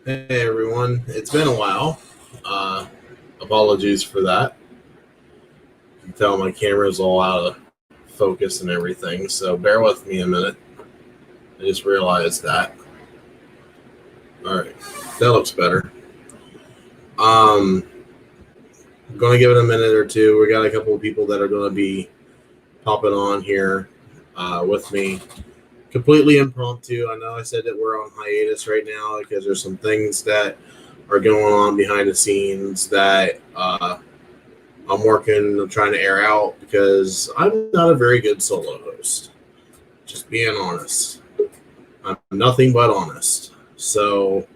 Hey everyone, it's been a while. Apologies for that. You can tell my camera's all out of focus and everything, so bear with me a minute. I just realized that. Alright, that looks better. I'm going to give it a minute or two. We got a couple of people that are going to be popping on here with me. Completely impromptu. I know I said that we're on hiatus right now because there's some things that are going on behind the scenes that I'm trying to air out because I'm not a very good solo host. Just being honest. I'm nothing but honest. So,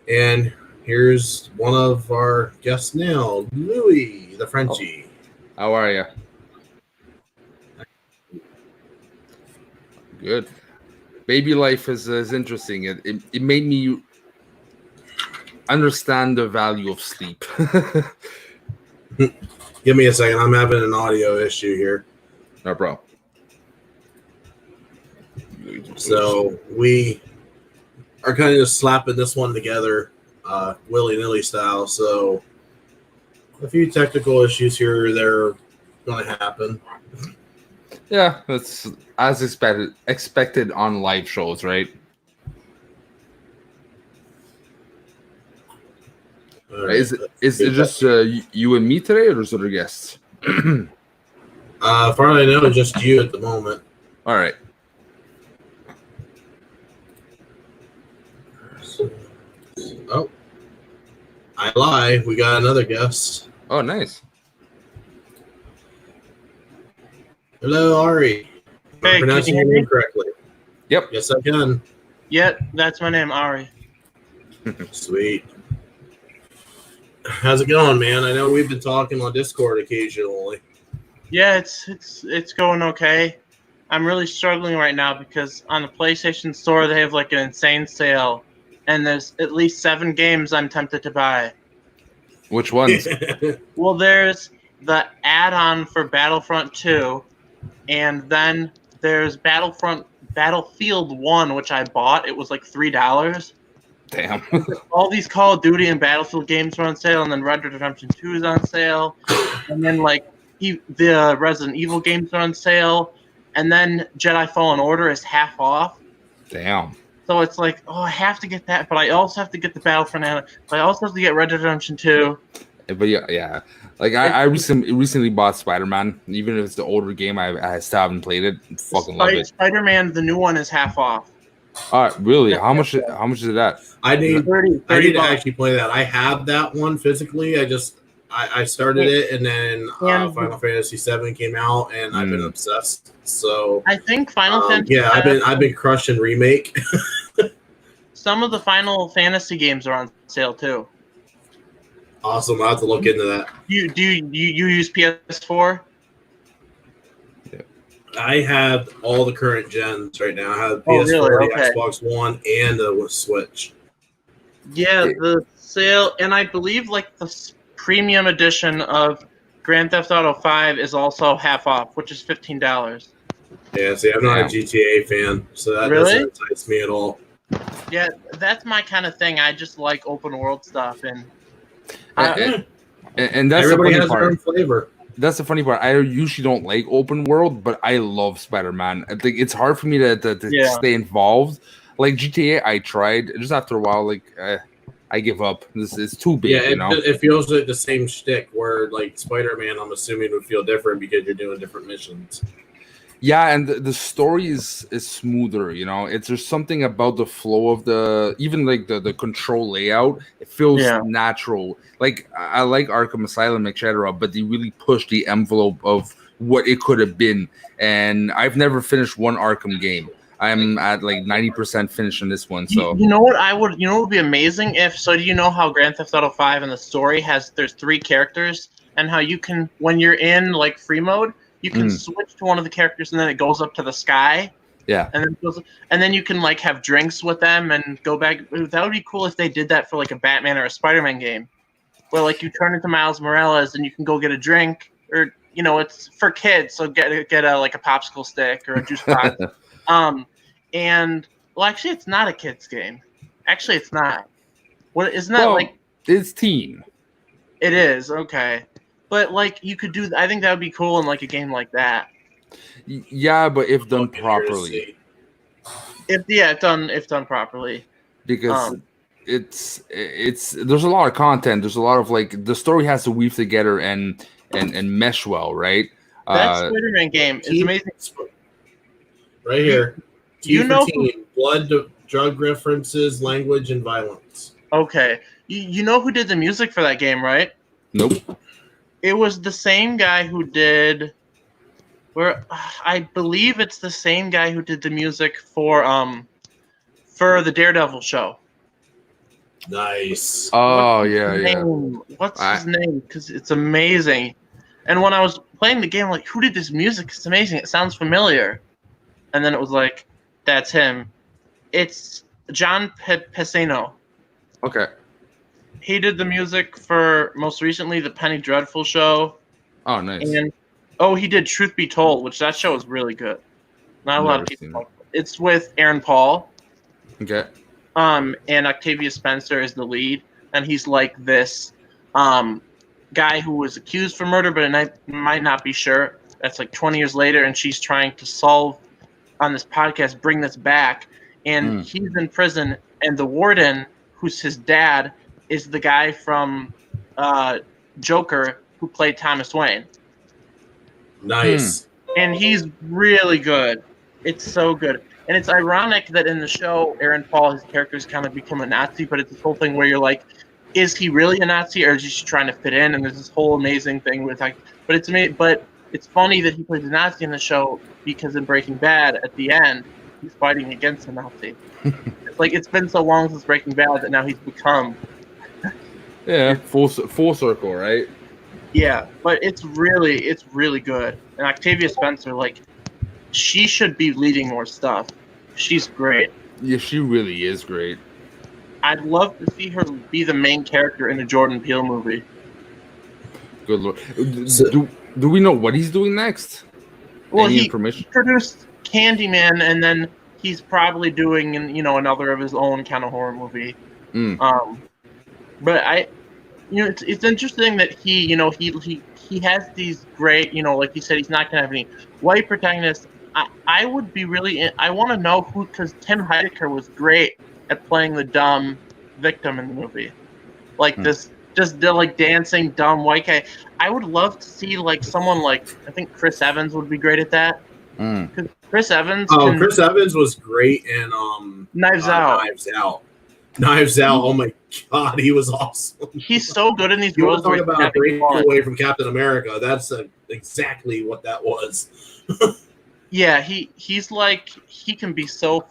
and here's one of our guests now, Louis, the Frenchie. How are you? Good. Baby life is interesting. It made me understand the value of sleep. Give me a second. I'm having an audio issue here. No problem. So we are kind of just slapping this one together, willy-nilly style. So a few technical issues here or there are going to happen. Yeah, that's as expected on live shows, right? Right. Is it just you and me today, or there's other guests? Far as I know, just you at the moment. All right. Oh, I lie. We got another guest. Oh, nice. Hello, Ari. Hey, I'm pronouncing your name correctly. Yep. Yes, I can. Yeah, that's my name, Ari. Sweet. How's it going, man? I know we've been talking on Discord occasionally. Yeah, it's going okay. I'm really struggling right now because on the PlayStation Store they have like an insane sale, and there's at least 7 games I'm tempted to buy. Which ones? Well, there's the add-on for Battlefront 2, and then there's Battlefield 1, which I bought. It was like $3. Damn. All these Call of Duty and Battlefield games are on sale, and then Red Dead Redemption 2 is on sale, and then like the Resident Evil games are on sale, and then Jedi Fallen Order is half off. Damn. So it's like, oh, I have to get that, but I also have to get the Battlefront add-on, but I also have to get Red Dead Redemption 2. But yeah. Like I recently bought Spider-Man. Even if it's the older game, I still haven't played it. Fucking love it. Spider-Man, the new one, is half off. Really? How much is that? I need 30 to bucks. actually play that. I have that one physically. I started it, and then Final Fantasy VII came out, and I've been obsessed. So I think Final Fantasy. Yeah, I've been crushing remake. Some of the Final Fantasy games are on sale too. Awesome. I'll have to look into that. You use PS4? I have all the current gens right now. I have Oh, PS4, really? the Okay. Xbox One, and the Switch. Yeah, the sale, and I believe like the premium edition of Grand Theft Auto 5 is also half off, which is $15. Yeah, see, I'm not a GTA fan, so that Really? doesn't entice me at all. Yeah, that's my kind of thing. I just like open world stuff, and And that's Everybody the funny has their own part. flavor. That's the funny part. I usually don't like open world, but I love Spider-Man. I think it's hard for me to Yeah. stay involved. Like GTA, I tried. Just after a while, like I give up. This is too big, Yeah, you know. it feels like the same shtick where, like, Spider-Man, I'm assuming, would feel different because you're doing different missions. Yeah, and the story is smoother, you know. There's something about the flow of even like the control layout. It feels natural. Like I like Arkham Asylum, etc., but they really push the envelope of what it could have been. And I've never finished one Arkham game. I'm at like 90% finished in this one. So you know what would be amazing if so. Do you know how Grand Theft Auto 5 and the story there's 3 characters, and how you can, when you're in like free mode, you can switch to one of the characters and then it goes up to the sky. Yeah. And then you can like have drinks with them and go back. That would be cool if they did that for like a Batman or a Spider-Man game, where like you turn into Miles Morales and you can go get a drink, or it's for kids, so get a like a popsicle stick or a juice box. And well, actually, it's not a kids game. Actually, it's not. What isn't that like? It's teen. It is okay, but like you could do. I think that would be cool in like a game like that. Yeah, but if done properly. If done properly. Because it's there's a lot of content. There's a lot of like the story has to weave together and mesh well, right? That Spider-Man game is amazing. Right here. You know, blood, drug references, language, and violence. Okay. You know who did the music for that game, right? Nope. It was the same guy who did. I believe it's the same guy who did the music for the Daredevil show. Nice. Oh yeah. What's his name? Because it's amazing. And when I was playing the game, I'm like, who did this music? It's amazing. It sounds familiar. And then it was like, that's him. It's John Pesano. Okay. He did the music for most recently the Penny Dreadful show. Oh, nice. And he did Truth Be Told, which that show is really good. Not a lot of people. It's with Aaron Paul. Okay. And Octavia Spencer is the lead, and he's like this guy who was accused for murder, but might not be sure. That's like 20 years later, and she's trying to solve on this podcast, bring this back. And he's in prison, and the warden, who's his dad, is the guy from Joker who played Thomas Wayne. Nice. And he's really good. It's so good. And it's ironic that in the show, Aaron Paul, his character's kind of become a Nazi, but it's this whole thing where you're like, is he really a Nazi or is he just trying to fit in? And there's this whole amazing thing with like, but it's funny that he plays a Nazi in the show because in Breaking Bad, at the end, he's fighting against a Nazi. It's like it's been so long since Breaking Bad that now he's become. Yeah, full circle, right? Yeah, but it's really good. And Octavia Spencer, like, she should be leading more stuff. She's great. Yeah, she really is great. I'd love to see her be the main character in a Jordan Peele movie. Good lord. Do we know what he's doing next? Well, Any he information? produced Candyman, and then he's probably doing, another of his own kind of horror movie. But it's interesting that he has these great, like you said, he's not gonna have any white protagonists. I would be I want to know who, because Tim Heidecker was great at playing the dumb victim in the movie, like this just the like dancing dumb white guy. I would love to see like someone like, I think Chris Evans would be great at that. Because Chris Evans. Chris Evans was great in Knives Out. Knives Out. Oh my god, he was awesome. He's so good in these you roles. Talk about a break away from Captain America. That's exactly what that was. Yeah, he's like, he can be so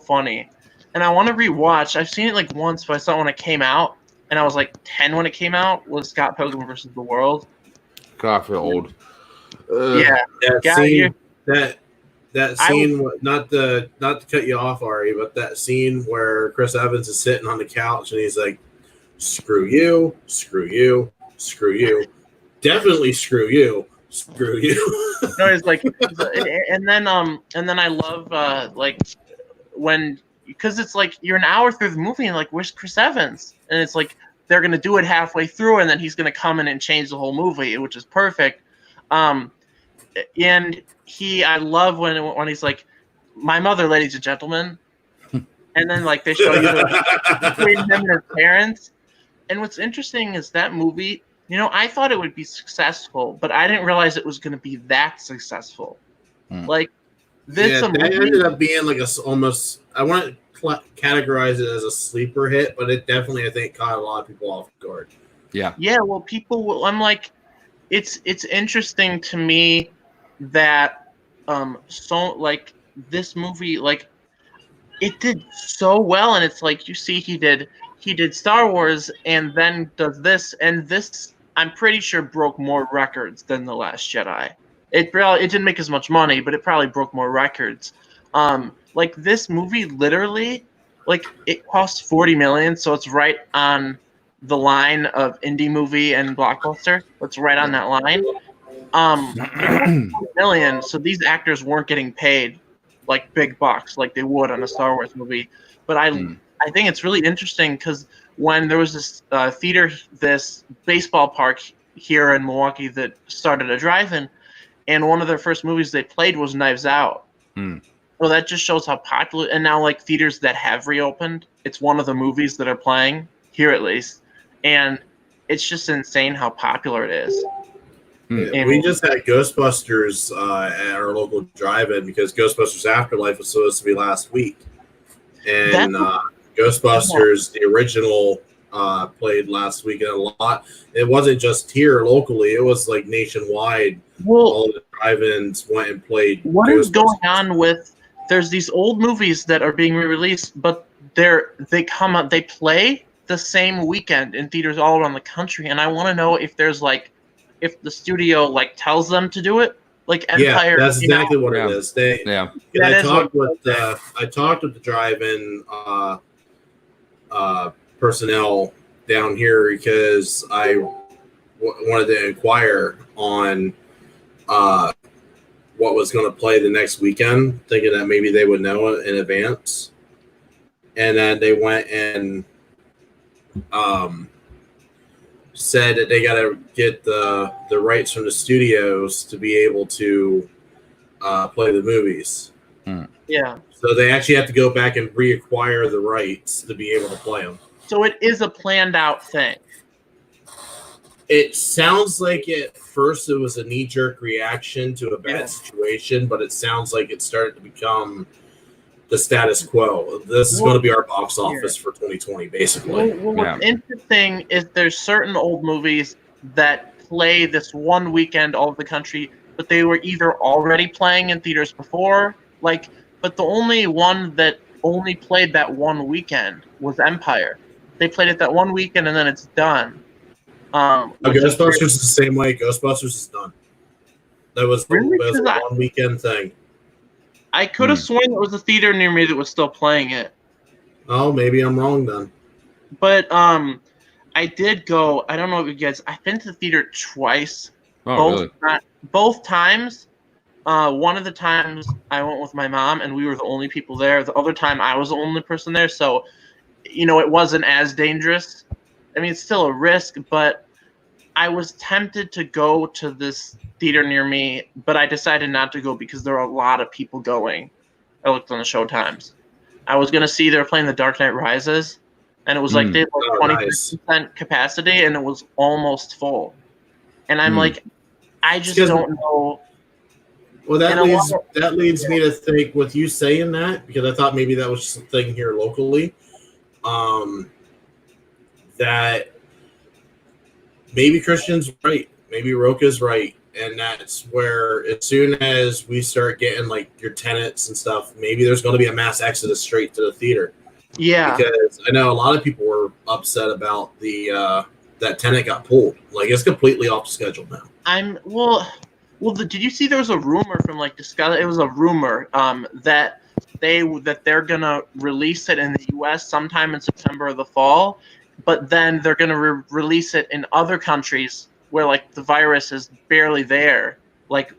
funny. And I want to rewatch. I've seen it like once, but I saw it when it came out, and I was like 10 when it came out. Was Scott Pilgrim versus the World? God, I feel old. Yeah, that scene. Not to cut you off, Ari, but that scene where Chris Evans is sitting on the couch and he's like, "Screw you, screw you, screw you, definitely screw you." Screw you. No, it's like, and then I love like when, because it's like you're an hour through the movie and like, where's Chris Evans? And it's like they're gonna do it halfway through and then he's gonna come in and change the whole movie, which is perfect. And I love when he's like, "My mother, ladies and gentlemen," and then like they show you between him and his parents. And what's interesting is that movie. I thought it would be successful, but I didn't realize it was going to be that successful. Like this, that ended up being like almost. I want to categorize it as a sleeper hit, but it definitely, I think, caught a lot of people off guard. Yeah. Yeah. Well, people will. I'm like, it's interesting to me that so like this movie, like it did so well, and it's like you see he did Star Wars and then does this, and this I'm pretty sure broke more records than The Last Jedi. It didn't make as much money, but it probably broke more records. Like this movie literally, like it cost $40 million, so it's right on the line of indie movie and blockbuster. It's right on that line. million. So these actors weren't getting paid like big bucks like they would on a Star Wars movie. But I think it's really interesting because when there was this theater, this baseball park here in Milwaukee that started a drive-in, and one of their first movies they played was Knives Out. Well, that just shows how popular. And now, like theaters that have reopened, it's one of the movies that are playing here at least, and it's just insane how popular it is. Yeah, we just had Ghostbusters at our local drive-in because Ghostbusters Afterlife was supposed to be last week, and Ghostbusters the original played last week, and a lot. It wasn't just here locally; it was like nationwide. All the drive-ins went and played. What is going on with? There's these old movies that are being re-released, but they play the same weekend in theaters all around the country, and I want to know if there's like. If the studio like tells them to do it, like Empire. Yeah, that's exactly what it is. Yeah. I talked with the drive-in personnel down here because I wanted to inquire on what was going to play the next weekend, thinking that maybe they would know in advance, and then they went and said that they got to get the rights from the studios to be able to play the movies. Yeah. So they actually have to go back and reacquire the rights to be able to play them. So it is a planned out thing. It sounds like at first it was a knee-jerk reaction to a bad situation, but it sounds like it started to become the status quo. This is going to be our box office for 2020, basically. What's interesting is there's certain old movies that play this one weekend all over the country, but they were either already playing in theaters before, but the only one that only played that one weekend was Empire. They played it that one weekend and then it's done. Ghostbusters is the same way. Ghostbusters is done. That was a one weekend thing. I could have sworn it was a theater near me that was still playing it. Oh, maybe I'm wrong then. But I did go. I don't know if you guys. I've been to the theater twice. Oh, both times. One of the times I went with my mom, and we were the only people there. The other time I was the only person there, so it wasn't as dangerous. I mean, it's still a risk, but I was tempted to go to this theater near me, but I decided not to go because there were a lot of people going. I looked on the show times. I was going to see they were playing The Dark Knight Rises, and it was like they had 20% capacity, and it was almost full. And I'm like, I just don't know. Well, that leads me to think, with you saying that, because I thought maybe that was just a thing here locally, that maybe Christian's right, maybe Roka's right, and that's where as soon as we start getting like your tenants and stuff, maybe there's going to be a mass exodus straight to the theater. Yeah, because I know a lot of people were upset about the that Tenet got pulled. Like, it's completely off the schedule now. Did you see there was a rumor from like Discover? It was a rumor that they're gonna release it in the U.S. sometime in September or the fall, but then they're gonna release it in other countries where like the virus is barely there, like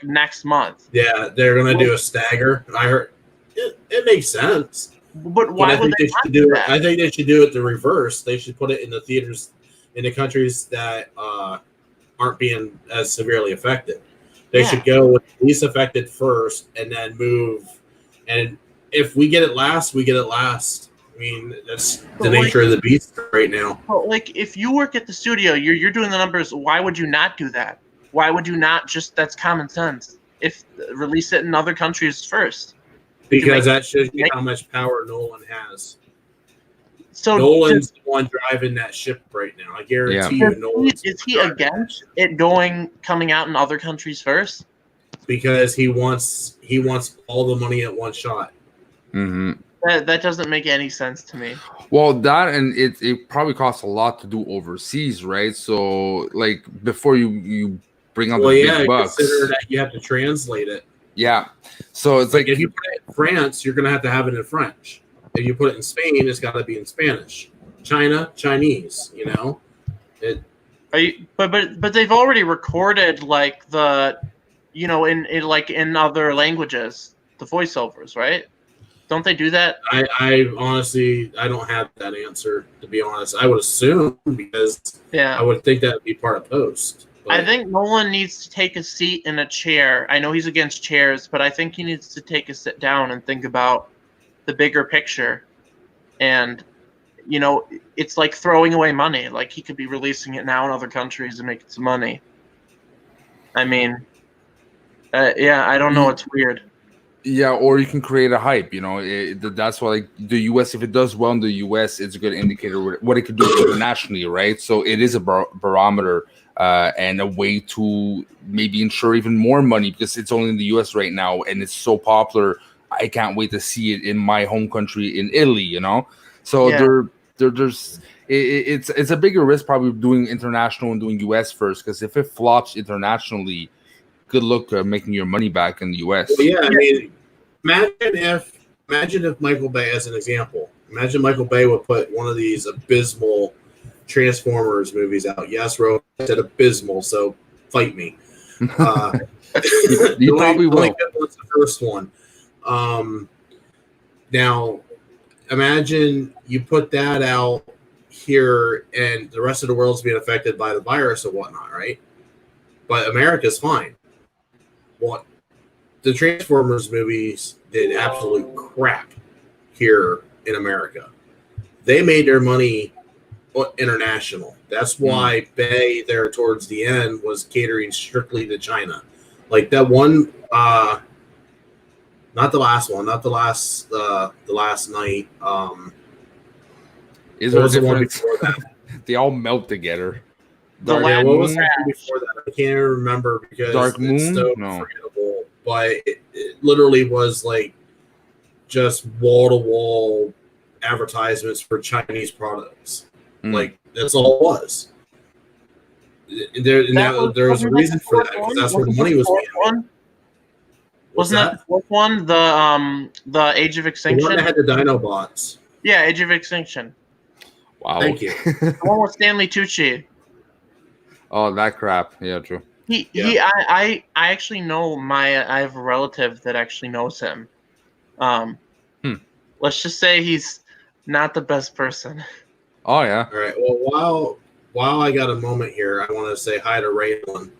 next month. Yeah, they're gonna do a stagger. I heard it makes sense. But why would they not do that? I think they should do it the reverse. They should put it in the theaters in the countries that aren't being as severely affected. They should go with the least affected first and then move. And if we get it last, we get it last. I mean, that's the nature of the beast right now. But like, if you work at the studio, you're doing the numbers. Why would you not do that? Why would you not just? That's common sense. If release it in other countries first. Because that shows you how much power Nolan has. So Nolan's the one driving that ship right now. I guarantee you, Nolan. Is he against it coming out in other countries first? Because he wants all the money at one shot. Mm-hmm. That doesn't make any sense to me. Well, that and it probably costs a lot to do overseas, right? So like before you bring out the big bucks, consider that you have to translate it. Yeah, so it's like if you put it in France, you're gonna have to have it in French. If you put it in Spain, it's got to be in Spanish. China, Chinese. But they've already recorded like the, in like in other languages, the voiceovers, right? Don't they do that? I honestly, I don't have that answer, to be honest. I would assume, because I would think that would be part of post. I think Nolan needs to take a seat in a chair. I know he's against chairs, but I think he needs to take a sit down and think about the bigger picture. And, it's like throwing away money. Like, he could be releasing it now in other countries and making some money. I mean, I don't know. It's weird. Yeah, or you can create a hype. That's why, like, the U.S., if it does well in the U.S., it's a good indicator what it could do internationally, right? So it is a barometer and a way to maybe ensure even more money, because it's only in the U.S. right now and it's so popular. I can't wait to see it in my home country in Italy. So it's a bigger risk probably doing international and doing U.S. first, because if it flops internationally, good luck making your money back in the U.S. Well, yeah, I mean, imagine if Michael Bay, as an example, imagine Michael Bay would put one of these abysmal Transformers movies out. Yes, Ro said abysmal, so fight me. You probably will. What's the first one? Now, imagine you put that out here, and the rest of the world's being affected by the virus and whatnot, right? But America's fine. Well, the Transformers movies did absolute crap here in America. They made their money international. That's why Bay there towards the end was catering strictly to China. Like that one, not the last one, not the last night. Is there a difference? They all melt together. What was that before that? I can't even remember, because Dark Moon? It's so forgettable. But it literally was like just wall-to-wall advertisements for Chinese products. Like, that's all it was. There's a reason for that, because that's where the money was being made. Wasn't that the fourth one? The Age of Extinction? The one that had the Dinobots. Yeah, Age of Extinction. Wow. Thank you. The one with Stanley Tucci. Oh, that crap. Yeah, true. I actually know I have a relative that actually knows him. Let's just say he's not the best person. Oh, yeah. All right. Well, while I got a moment here, I want to say hi to Raylan.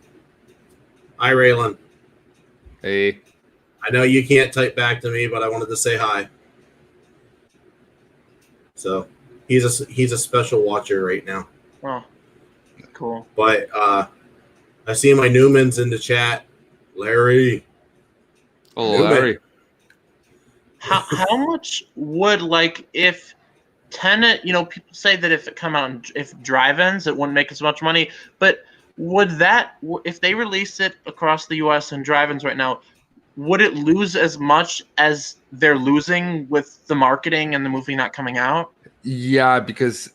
Hi, Raylan. Hey. I know you can't type back to me, but I wanted to say hi. So he's a special watcher right now. Oh, cool. But I see my Newman's in the chat. Larry. Oh, Newman. Larry. How much would, like, if Tenet, people say that if it come out, if drive-ins, it wouldn't make as much money, but would that, if they release it across the U.S. and drive-ins right now, would it lose as much as they're losing with the marketing and the movie not coming out? Yeah, because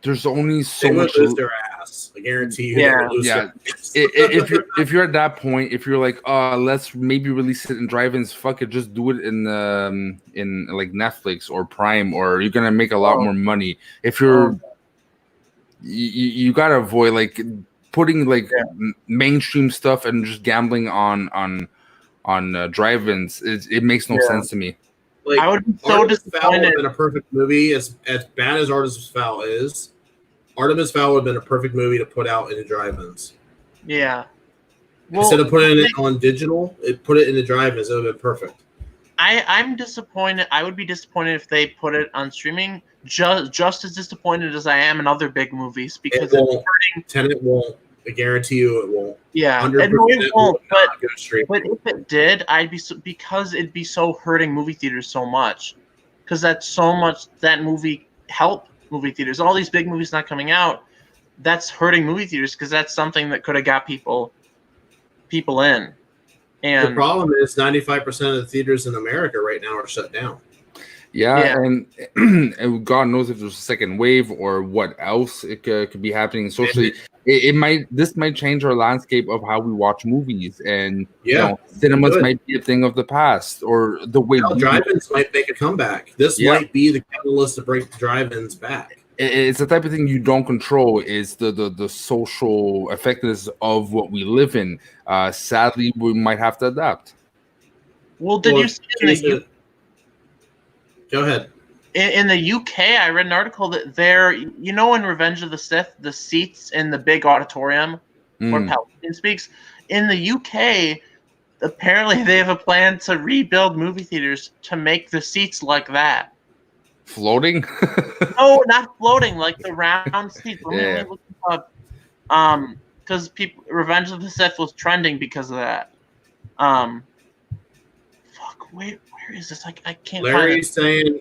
there's only so they much. Lose their ass. I guarantee you. Yeah. If you're at that point, if you're like, let's maybe release it in drive-ins, fuck it, just do it in like Netflix or Prime, or you're gonna make a lot more money. If you're, you gotta avoid like putting like mainstream stuff and just gambling on drive-ins. It makes no sense to me. Like, I would be so disappointed. Would have been a perfect movie. As bad as Artemis Fowl is, Artemis Fowl would have been a perfect movie to put out in the drive-ins. Yeah. Well, instead of putting it on digital, put it in the drive-ins. It would have been perfect. I'm disappointed. I would be disappointed if they put it on streaming. Just as disappointed as I am in other big movies, because it won't. Tenet won't. I guarantee you it won't. Yeah, it won't. But if it did, because it'd be so hurting movie theaters so much, because that's so much that movie helped movie theaters. All these big movies not coming out, that's hurting movie theaters, because that's something that could have got people in. And the problem is 95% of the theaters in America right now are shut down. Yeah. And God knows if there's a second wave or what else it could be happening socially. This might change our landscape of how we watch movies, and cinemas might be a thing of the past, or the way drive-ins might make a comeback. This might be the catalyst to bring drive-ins back. it's the type of thing you don't control. Is the social effectiveness of what we live in. Sadly, we might have to adapt. Well, did you see in the Go ahead. In the UK, I read an article that there, you know, in Revenge of the Sith, the seats in the big auditorium where Palpatine speaks. In the UK, apparently they have a plan to rebuild movie theaters to make the seats like that. Floating? No, not floating, like the round seats. Let me look it up. Because Revenge of the Sith was trending because of that. Where is this? I can't find it. Larry's saying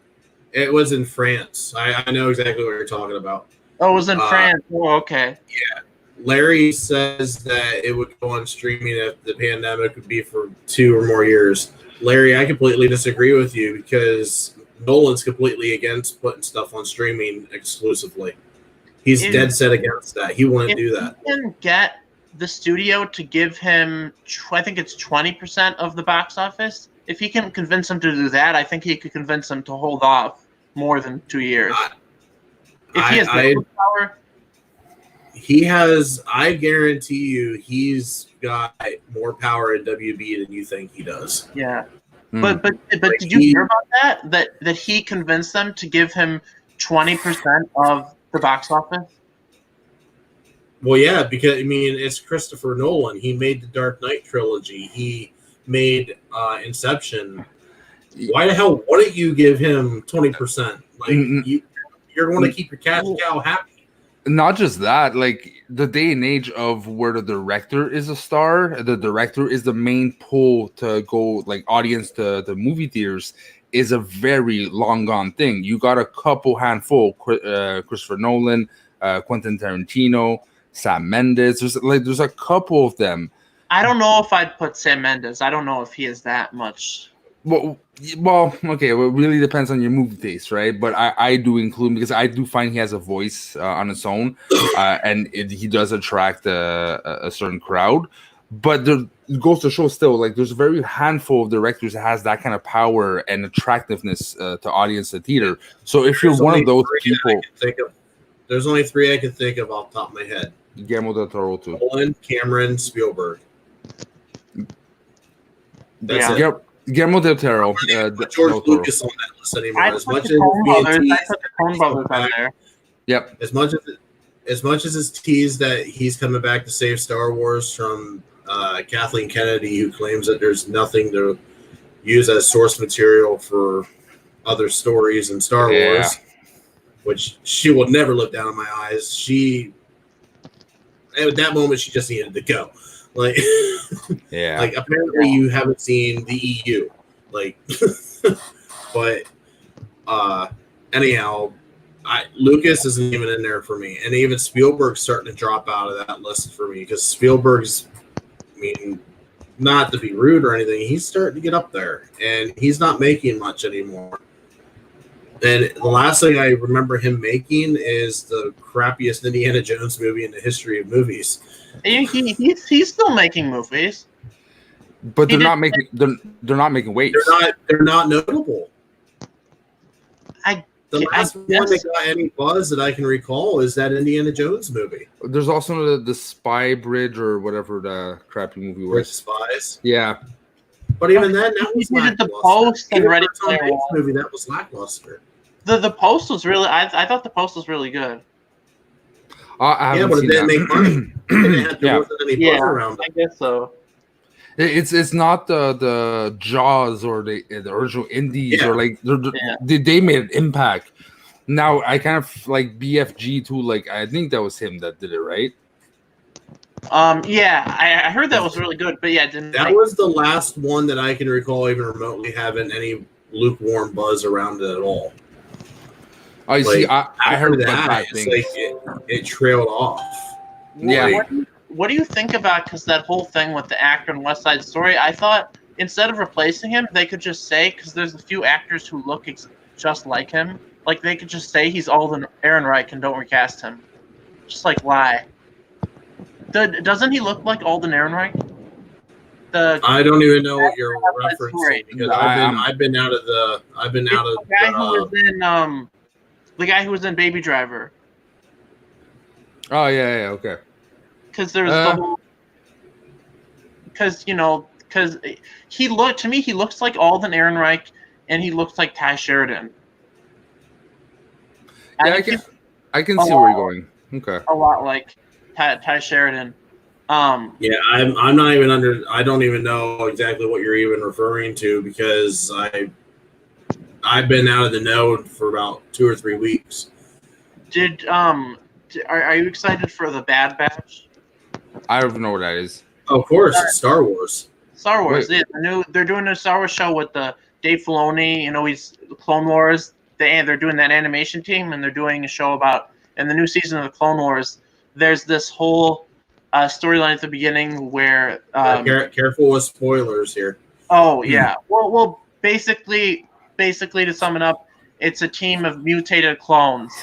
it was in France. I know exactly what you're talking about. Oh, it was in France. Oh, okay. Yeah. Larry says that it would go on streaming if the pandemic would be for 2 or more years. Larry, I completely disagree with you because Nolan's completely against putting stuff on streaming exclusively. He's dead set against that. He wouldn't do that. He can get the studio to give him, I think it's 20% of the box office. If he can convince him to do that, I think he could convince him to hold off more than 2 years. If he has power, he has. I guarantee you, he's got more power in WB than you think he does. Yeah, but did you hear about that? That he convinced them to give him 20% of the box office? Well, yeah, because I mean, it's Christopher Nolan. He made the Dark Knight trilogy. He made Inception. Why the hell wouldn't you give him 20%? Like you're going to keep your cash cow happy. Not just that, like the day and age of where the director is a star, the director is the main pull to go like audience to the movie theaters is a very long gone thing. You got a handful, Christopher Nolan, Quentin Tarantino, Sam Mendes. There's a couple of them. I don't know if I'd put Sam Mendes. I don't know if he is that much. Well, okay. Well, it really depends on your movie taste, right? But I do include him because I do find he has a voice on its own, and he does attract a certain crowd. But it goes to show still, like there's a very handful of directors that has that kind of power and attractiveness to audience to theater. So if you're one of those people, there's only 3 I can think of off the top of my head. Guillermo del Toro too. Nolan, Cameron, Spielberg. That's it. Yep. Guillermo del Toro. George Lucas on that list anymore. As much as the Coen Brothers on there. Yep. As much as it's teased that he's coming back to save Star Wars from Kathleen Kennedy, who claims that there's nothing to use as source material for other stories in Star Wars, which she will never look down in my eyes. At that moment, she just needed to go. Like, like apparently you haven't seen the EU, like, but anyhow, Lucas isn't even in there for me, and even Spielberg's starting to drop out of that list for me because Spielberg's, I mean, not to be rude or anything, he's starting to get up there, and he's not making much anymore. And the last thing I remember him making is the crappiest Indiana Jones movie in the history of movies. He's still making movies, but they're not making waves. They're not notable. The last one that got any buzz that I can recall is that Indiana Jones movie. There's also the Spy Bridge or whatever the crappy movie was. Spies. Yeah. But even then, that was lackluster. The Post and Ready Player One movie that was lackluster. The Post was really. I thought the Post was really good. Yeah, but it didn't make money. It didn't have to work any buzz around it. I guess so. It's not the Jaws or the original Indies or like they made an impact. Now I kind of like BFG too. Like I think that was him that did it, right? I heard that was really good, but that was the last one that I can recall even remotely having any lukewarm buzz around it at all. I see. I heard that thing. Like it trailed off. Yeah. What do you think about, because that whole thing with the actor in West Side Story, I thought instead of replacing him, they could just say, because there's a few actors who look just like him, like they could just say he's Alden Ehrenreich and don't recast him. Just like lie. Doesn't he look like Alden Ehrenreich? I don't even know what you're referencing because I've been out of the guy who was in the guy who was in Baby Driver. Oh yeah, okay. Because there's the whole. Because he looks like Alden Ehrenreich, and he looks like Ty Sheridan. Yeah, I can see where you're going. Okay. A lot like Ty Sheridan. Yeah, I'm not even I don't even know exactly what you're even referring to because I've been out of the know for about 2 or 3 weeks. Are you excited for the Bad Batch? I don't know what that is. Of course, it's Star Wars. Star Wars. Yeah, they're doing a Star Wars show with Dave Filoni. He's Clone Wars. They're doing that animation team, and they're doing a show about in the new season of the Clone Wars. There's this whole storyline at the beginning where careful with spoilers here. Oh yeah. Well, basically to sum it up, it's a team of mutated clones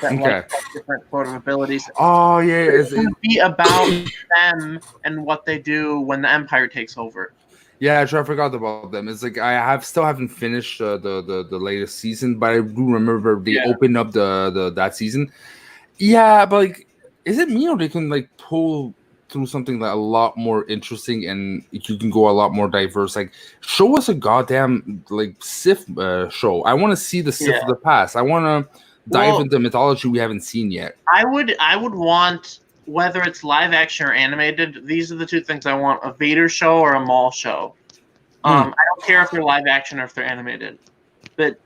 that have different sort of abilities. Oh yeah, it's going to be about them and what they do when the Empire takes over. Yeah, I forgot about them. It's like I still haven't finished the latest season, but I do remember they opened up the that season. Yeah, but like, is it me or they can like pull through something like a lot more interesting and you can go a lot more diverse? Like, show us a goddamn like Sith show. I want to see the Sith of the past. I want to dive into mythology we haven't seen yet. I would want, whether it's live action or animated, these are the two things I want: a Vader show or a Maul show. I don't care if they're live action or if they're animated, but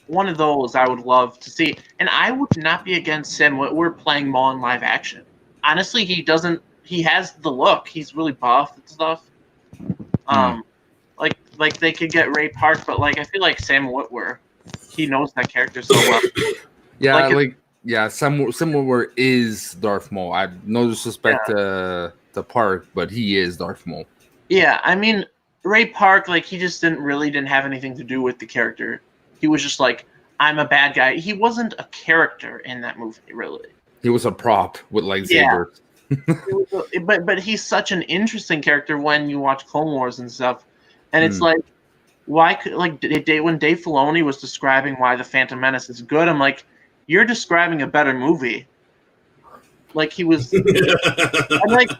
one of those I would love to see. And I would not be against him. We're playing Maul in live action. Honestly, he has the look. He's really buff and stuff. Like they could get Ray Park, but like I feel like Sam Witwer, he knows that character so well. Sam Witwer is Darth Maul. I no disrespect to Park, but he is Darth Maul. Yeah, I mean Ray Park, like he just didn't have anything to do with the character. He was just like, I'm a bad guy. He wasn't a character in that movie, really. He was a prop with lightsabers. Yeah. but he's such an interesting character when you watch Clone Wars and stuff. And it's like, why could when Dave Filoni was describing why The Phantom Menace is good, I'm like, you're describing a better movie. Like he was, I'm like,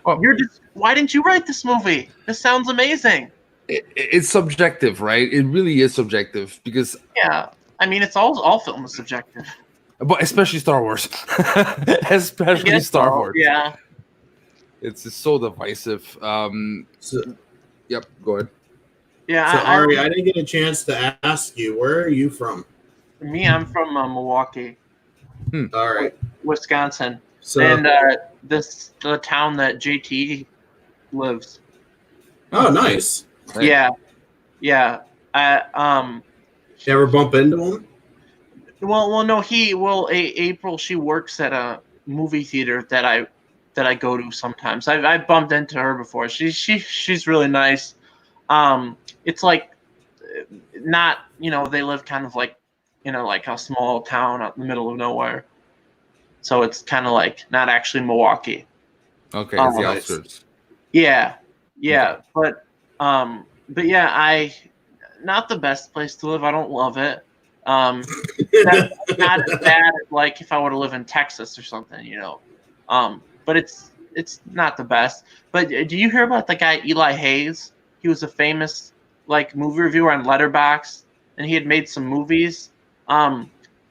why didn't you write this movie? This sounds amazing. It's subjective, right? It really is subjective because I mean, it's all film is subjective, but especially Star Wars, especially Star Wars. Yeah, it's just so divisive. Yep, go ahead. Yeah, so Ari, I didn't get a chance to ask you, where are you from? Me, I'm from Milwaukee. All right, Wisconsin. So, and the town that JT lives. Oh, nice. Yeah. You ever bump into him? Well, no. April. She works at a movie theater that I go to sometimes. I bumped into her before. She's really nice. It's like not, they live kind of like, like a small town out in the middle of nowhere. So it's kind of like not actually Milwaukee. Okay, it's the outskirts. Yeah. But yeah, not the best place to live. I don't love it. That's not as bad as like if I were to live in Texas or something, But it's not the best. But do you hear about the guy Eli Hayes? He was a famous like movie reviewer on Letterboxd, and he had made some movies. Well,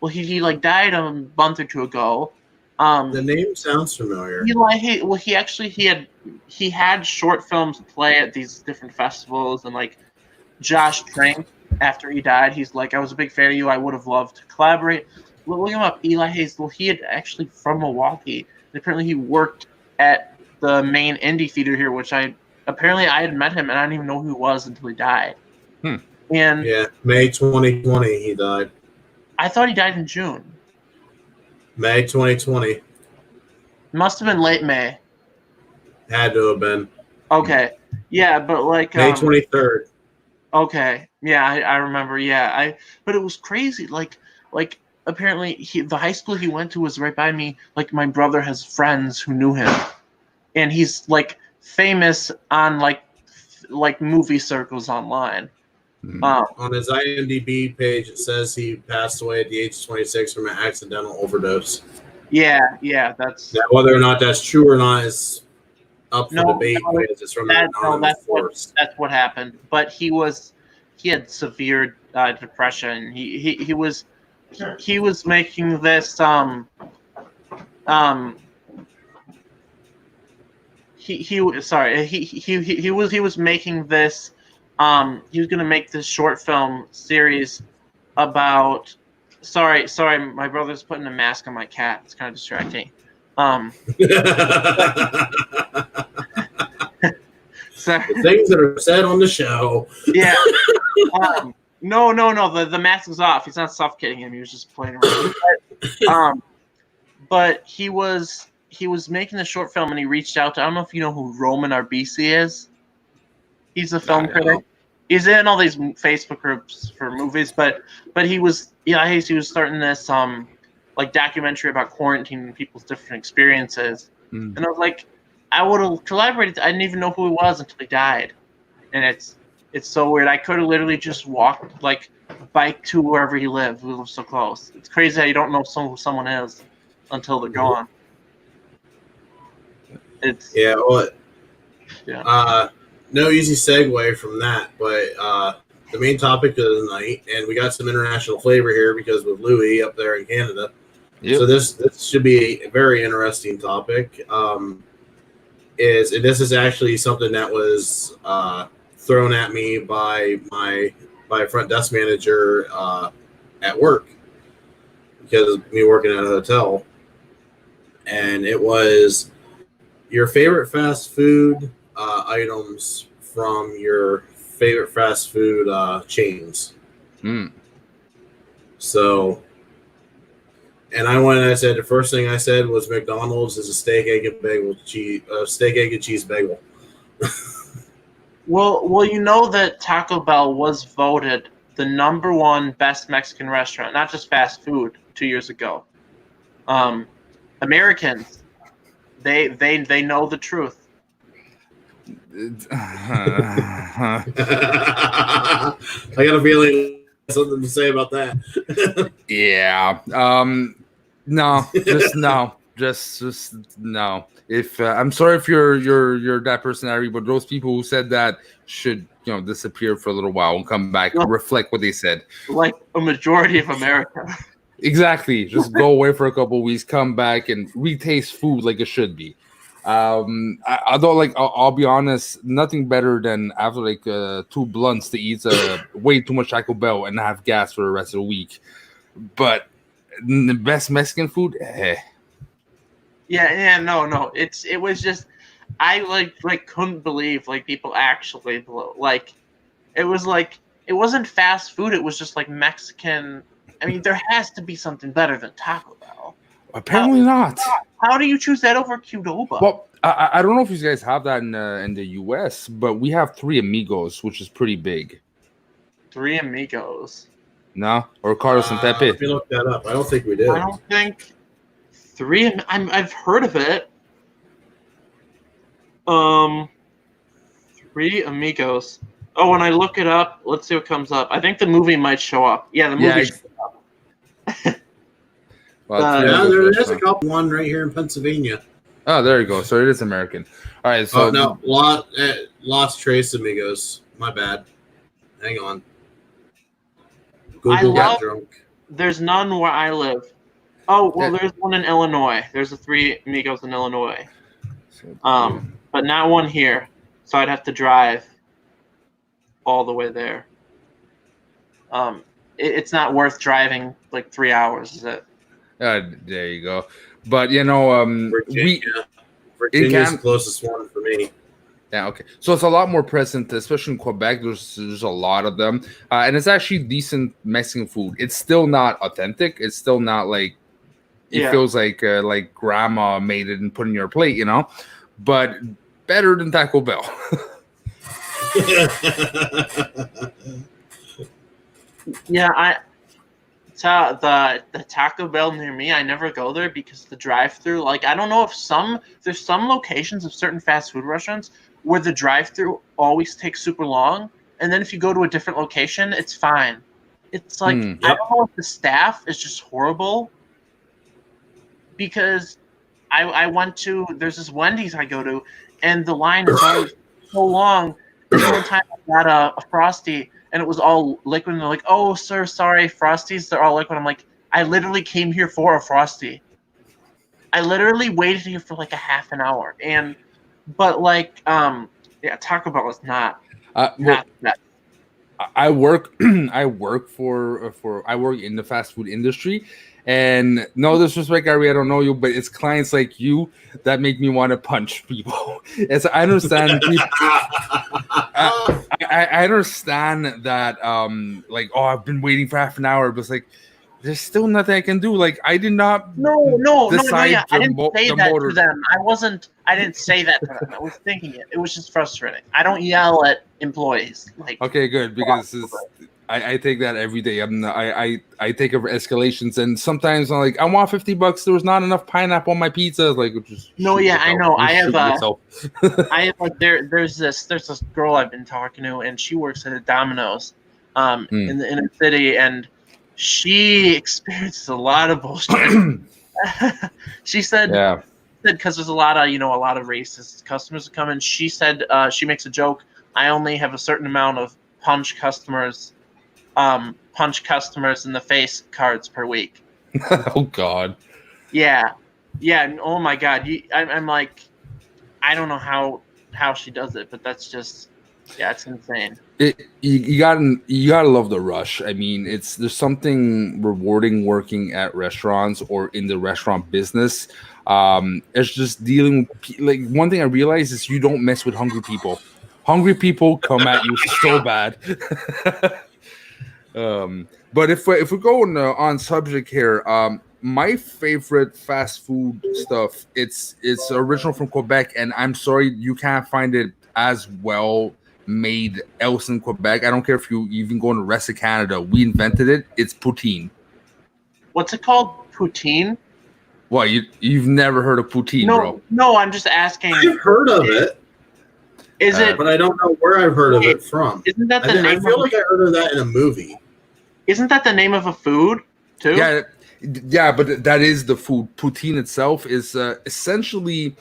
he like died a month or two ago. The name sounds familiar. Eli Hayes. Well, he had short films play at these different festivals, and like Josh Trank, after he died, he's like, I was a big fan of you. I would have loved to collaborate. Look him up, Eli Hayes. Well, he had actually from Milwaukee. And apparently, he worked at the main indie theater here, which I had met him, and I didn't even know who he was until he died. And May 2020, he died. I thought he died in June. May 2020. Must have been late May. Had to have been. Okay. Yeah, but like May 23rd. Okay. Yeah, I remember. Yeah, but it was crazy. Like apparently the high school he went to was right by me. Like my brother has friends who knew him, and he's like famous on like movie circles online. On his IMDb page, it says he passed away at the age of 26 from an accidental overdose. Yeah, that's Now, whether or not that's true or not is up for debate no, because it's from an anonymous source. that's what happened. But he had severe depression. He was making this he was making this he was going to make this short film series about sorry, my brother's putting a mask on my cat. It's kind of distracting. So, the things that are said on the show. Yeah. No. The mask is off. He's not suffocating him. He was just playing around. But he was making the short film, and he reached out to. I don't know if you know who Roman Arbisi is. He's a film critic. He's in all these Facebook groups for movies, but he was starting this like documentary about quarantine and people's different experiences. And I was like, I would have collaborated. I didn't even know who he was until he died, and it's so weird. I could have literally just walked, like, bike to wherever he lived. We live so close. It's crazy how you don't know who someone is until they're gone. It's no easy segue from that, but the main topic of the night, and we got some international flavor here because with Louis up there in Canada. Yep. So this should be a very interesting topic. This is actually something that was thrown at me by my front desk manager at work because of me working at a hotel, and it was your favorite fast food items from your favorite fast food chains. So, and I went and I said the first thing I said was McDonald's is a steak, egg, and cheese bagel. Well, you know that Taco Bell was voted the #1 best Mexican restaurant, not just fast food, 2 years ago. Americans, they know the truth. I got a feeling something to say about that. Yeah. No. Just no. If I'm sorry if you're that person, Ari, but those people who said that should disappear for a little while and come back, reflect what they said. Like a majority of America. Exactly. Just go away for a couple of weeks, come back, and retaste food like it should be. Although, I'll be honest, nothing better than after 2 blunts to eat way too much Taco Bell and have gas for the rest of the week. But the best Mexican food, Yeah, no. It was just I couldn't believe people actually it was it wasn't fast food. It was just Mexican. I mean, there has to be something better than Taco Bell. Apparently not. How do you choose that over Qdoba? Well, I don't know if you guys have that in the US, but we have 3 Amigos, which is pretty big. 3 Amigos. No? Or Carlos and Pepe? Let me look that up. I don't think we did. I don't think 3. I've heard of it. 3 Amigos. Oh, when I look it up, let's see what comes up. I think the movie might show up. Yeah, the movie shows up. Well, there's a couple. One right here in Pennsylvania. Oh, there you go. So it is American. All right. So no, Los Tres Amigos. My bad. Hang on. Google got drunk. There's none where I live. Oh well, there's one in Illinois. There's a 3 Amigos in Illinois. But not one here. So I'd have to drive all the way there. It's not worth driving 3 hours, is it? There you go. But Virginia is the closest one for me. Yeah, okay. So it's a lot more present, especially in Quebec. There's a lot of them, and it's actually decent Mexican food. It's still not authentic. It's still not it feels like grandma made it and put it in your plate, but better than Taco Bell. Yeah, the Taco Bell near me, I never go there because the drive-through, I don't know if there's some locations of certain fast food restaurants where the drive-through always takes super long, and then if you go to a different location, it's fine. It's like Hmm. I don't know if the staff is just horrible, because I went to, there's this Wendy's I go to, and the line is always so long. This one time I got a Frosty, and it was all liquid, and they're like, "Oh, sir, sorry, Frosties, they're all liquid." I'm like, I literally came here for a Frosty. I literally waited here for like a half an hour, but like, yeah, Taco Bell is not Well, that. I work I work I work in the fast food industry, and no disrespect, Gary, I don't know you, but it's clients like you that make me want to punch people. As I understand people, I understand that like, oh, I've been waiting for half an hour, but it's like there's still nothing I can do. Like I did not No, decide yeah. I didn't say the that motor. to them. I didn't say that to them. I was thinking it. It was just frustrating. I don't yell at employees. Like, Okay, good, because I take that every day. I take over escalations, and sometimes I'm like, I want $50. There was not enough pineapple on my pizza. Like, just no, shoot yeah, I yourself. know. You I have shoot yourself. I have like there's this girl I've been talking to, and she works at a Domino's, in the inner city, and she experiences a lot of bullshit. She said, Yeah. because there's a lot of racist customers that come in. She said, she makes a joke. I only have a certain amount of punch customers in the face cards per week. Oh God. Yeah. And, oh my God. I'm like, I don't know how she does it, but that's just, yeah, it's insane. You gotta love the rush. I mean, there's something rewarding working at restaurants or in the restaurant business. It's just dealing with, like, one thing I realized is you don't mess with hungry people. Hungry people come at you so bad. But if we're going on subject here, my favorite fast food stuff, it's original from Quebec, and I'm sorry you can't find it as well made else in Quebec. I don't care if you even go in the rest of Canada. We invented it. It's poutine. What's it called? Poutine? What, you've never heard of poutine, bro? No, I'm just asking. I've heard of it. Is it? But I don't know where I've heard of it from. Isn't that the I name? feel like I heard of that in a movie. Isn't that the name of a food too? Yeah, but that is the food. Poutine itself is essentially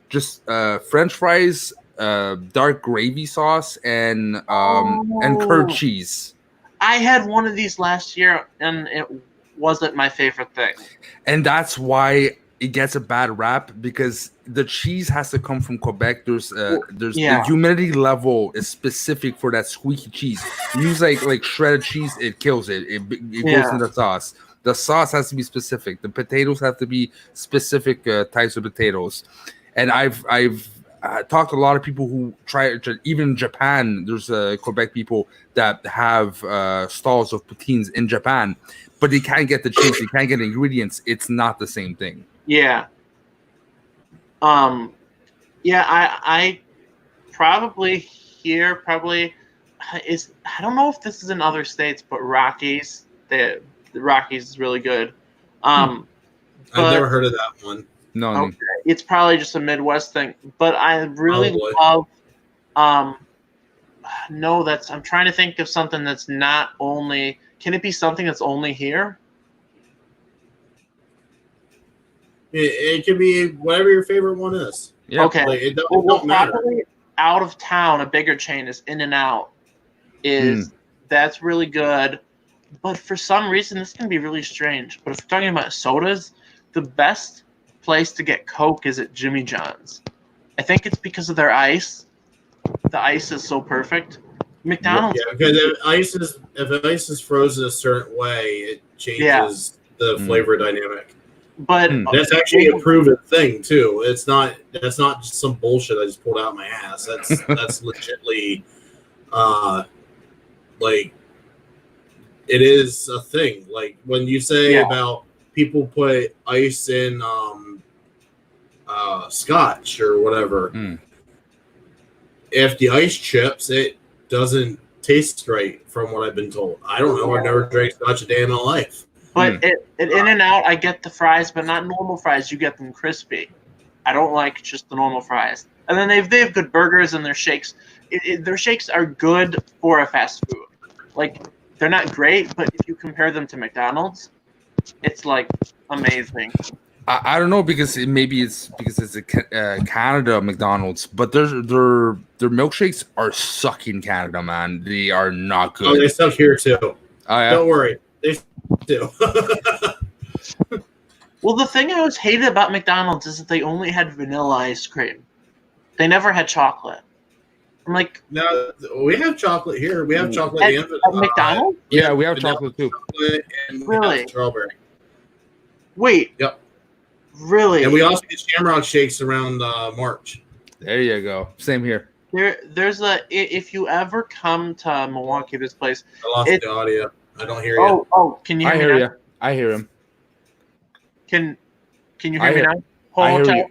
just French fries, dark gravy sauce, and curd cheese. I had one of these last year, and it wasn't my favorite thing. And that's why it gets a bad rap, because the cheese has to come from Quebec. There's the humidity level is specific for that squeaky cheese. Use like shredded cheese, it kills it. It goes in the sauce. The sauce has to be specific. The potatoes have to be specific types of potatoes. And I've talked to a lot of people who try, even in Japan. There's Quebec people that have stalls of poutines in Japan, but they can't get the cheese. They can't get the ingredients. It's not the same thing. Yeah. I probably here is, I don't know if this is in other states, but Rockies, the Rockies is really good. I've never heard of that one. No, okay. It's probably just a Midwest thing, but I really love. I'm trying to think of something that's not only. Can it be something that's only here? It could be whatever your favorite one is. Yeah. Okay. Like, it don't matter. Probably out of town, a bigger chain is In-N-Out. That's really good, but for some reason this can be really strange. But if we're talking about sodas, the best place to get Coke is at Jimmy John's. I think it's because of their ice. The ice is so perfect. McDonald's. Yeah, because if ice is frozen a certain way, it changes the flavor dynamic. But that's actually a proven thing too. That's not just some bullshit I just pulled out my ass. That's legitly, like, it is a thing. Like when you say about people put ice in scotch or whatever, if the ice chips, it doesn't taste right from what I've been told. I don't know. I've never drank scotch a day in my life. But at In-N-Out, I get the fries, but not normal fries. You get them crispy. I don't like just the normal fries. And then they have good burgers and their shakes. their shakes are good for a fast food. Like, they're not great, but if you compare them to McDonald's, it's like amazing. I don't know because it's because it's a Canada McDonald's, but their milkshakes are suck in Canada, man. They are not good. Oh, they suck here too. Oh, yeah? Don't worry, they do. Well, the thing I always hated about McDonald's is that they only had vanilla ice cream. They never had chocolate. I'm like, now we have chocolate here. We have chocolate at McDonald's. Yeah, we have chocolate too. Chocolate and Really? we have strawberry. Wait. Yep. Really? And we also get Shamrock shakes around March. There you go. Same here. There's if you ever come to Milwaukee, this place. I lost the audio. I don't hear you. Oh, can you hear I me hear now? you. I hear him. Can you I hear me hear- now? I hear Hotel? you.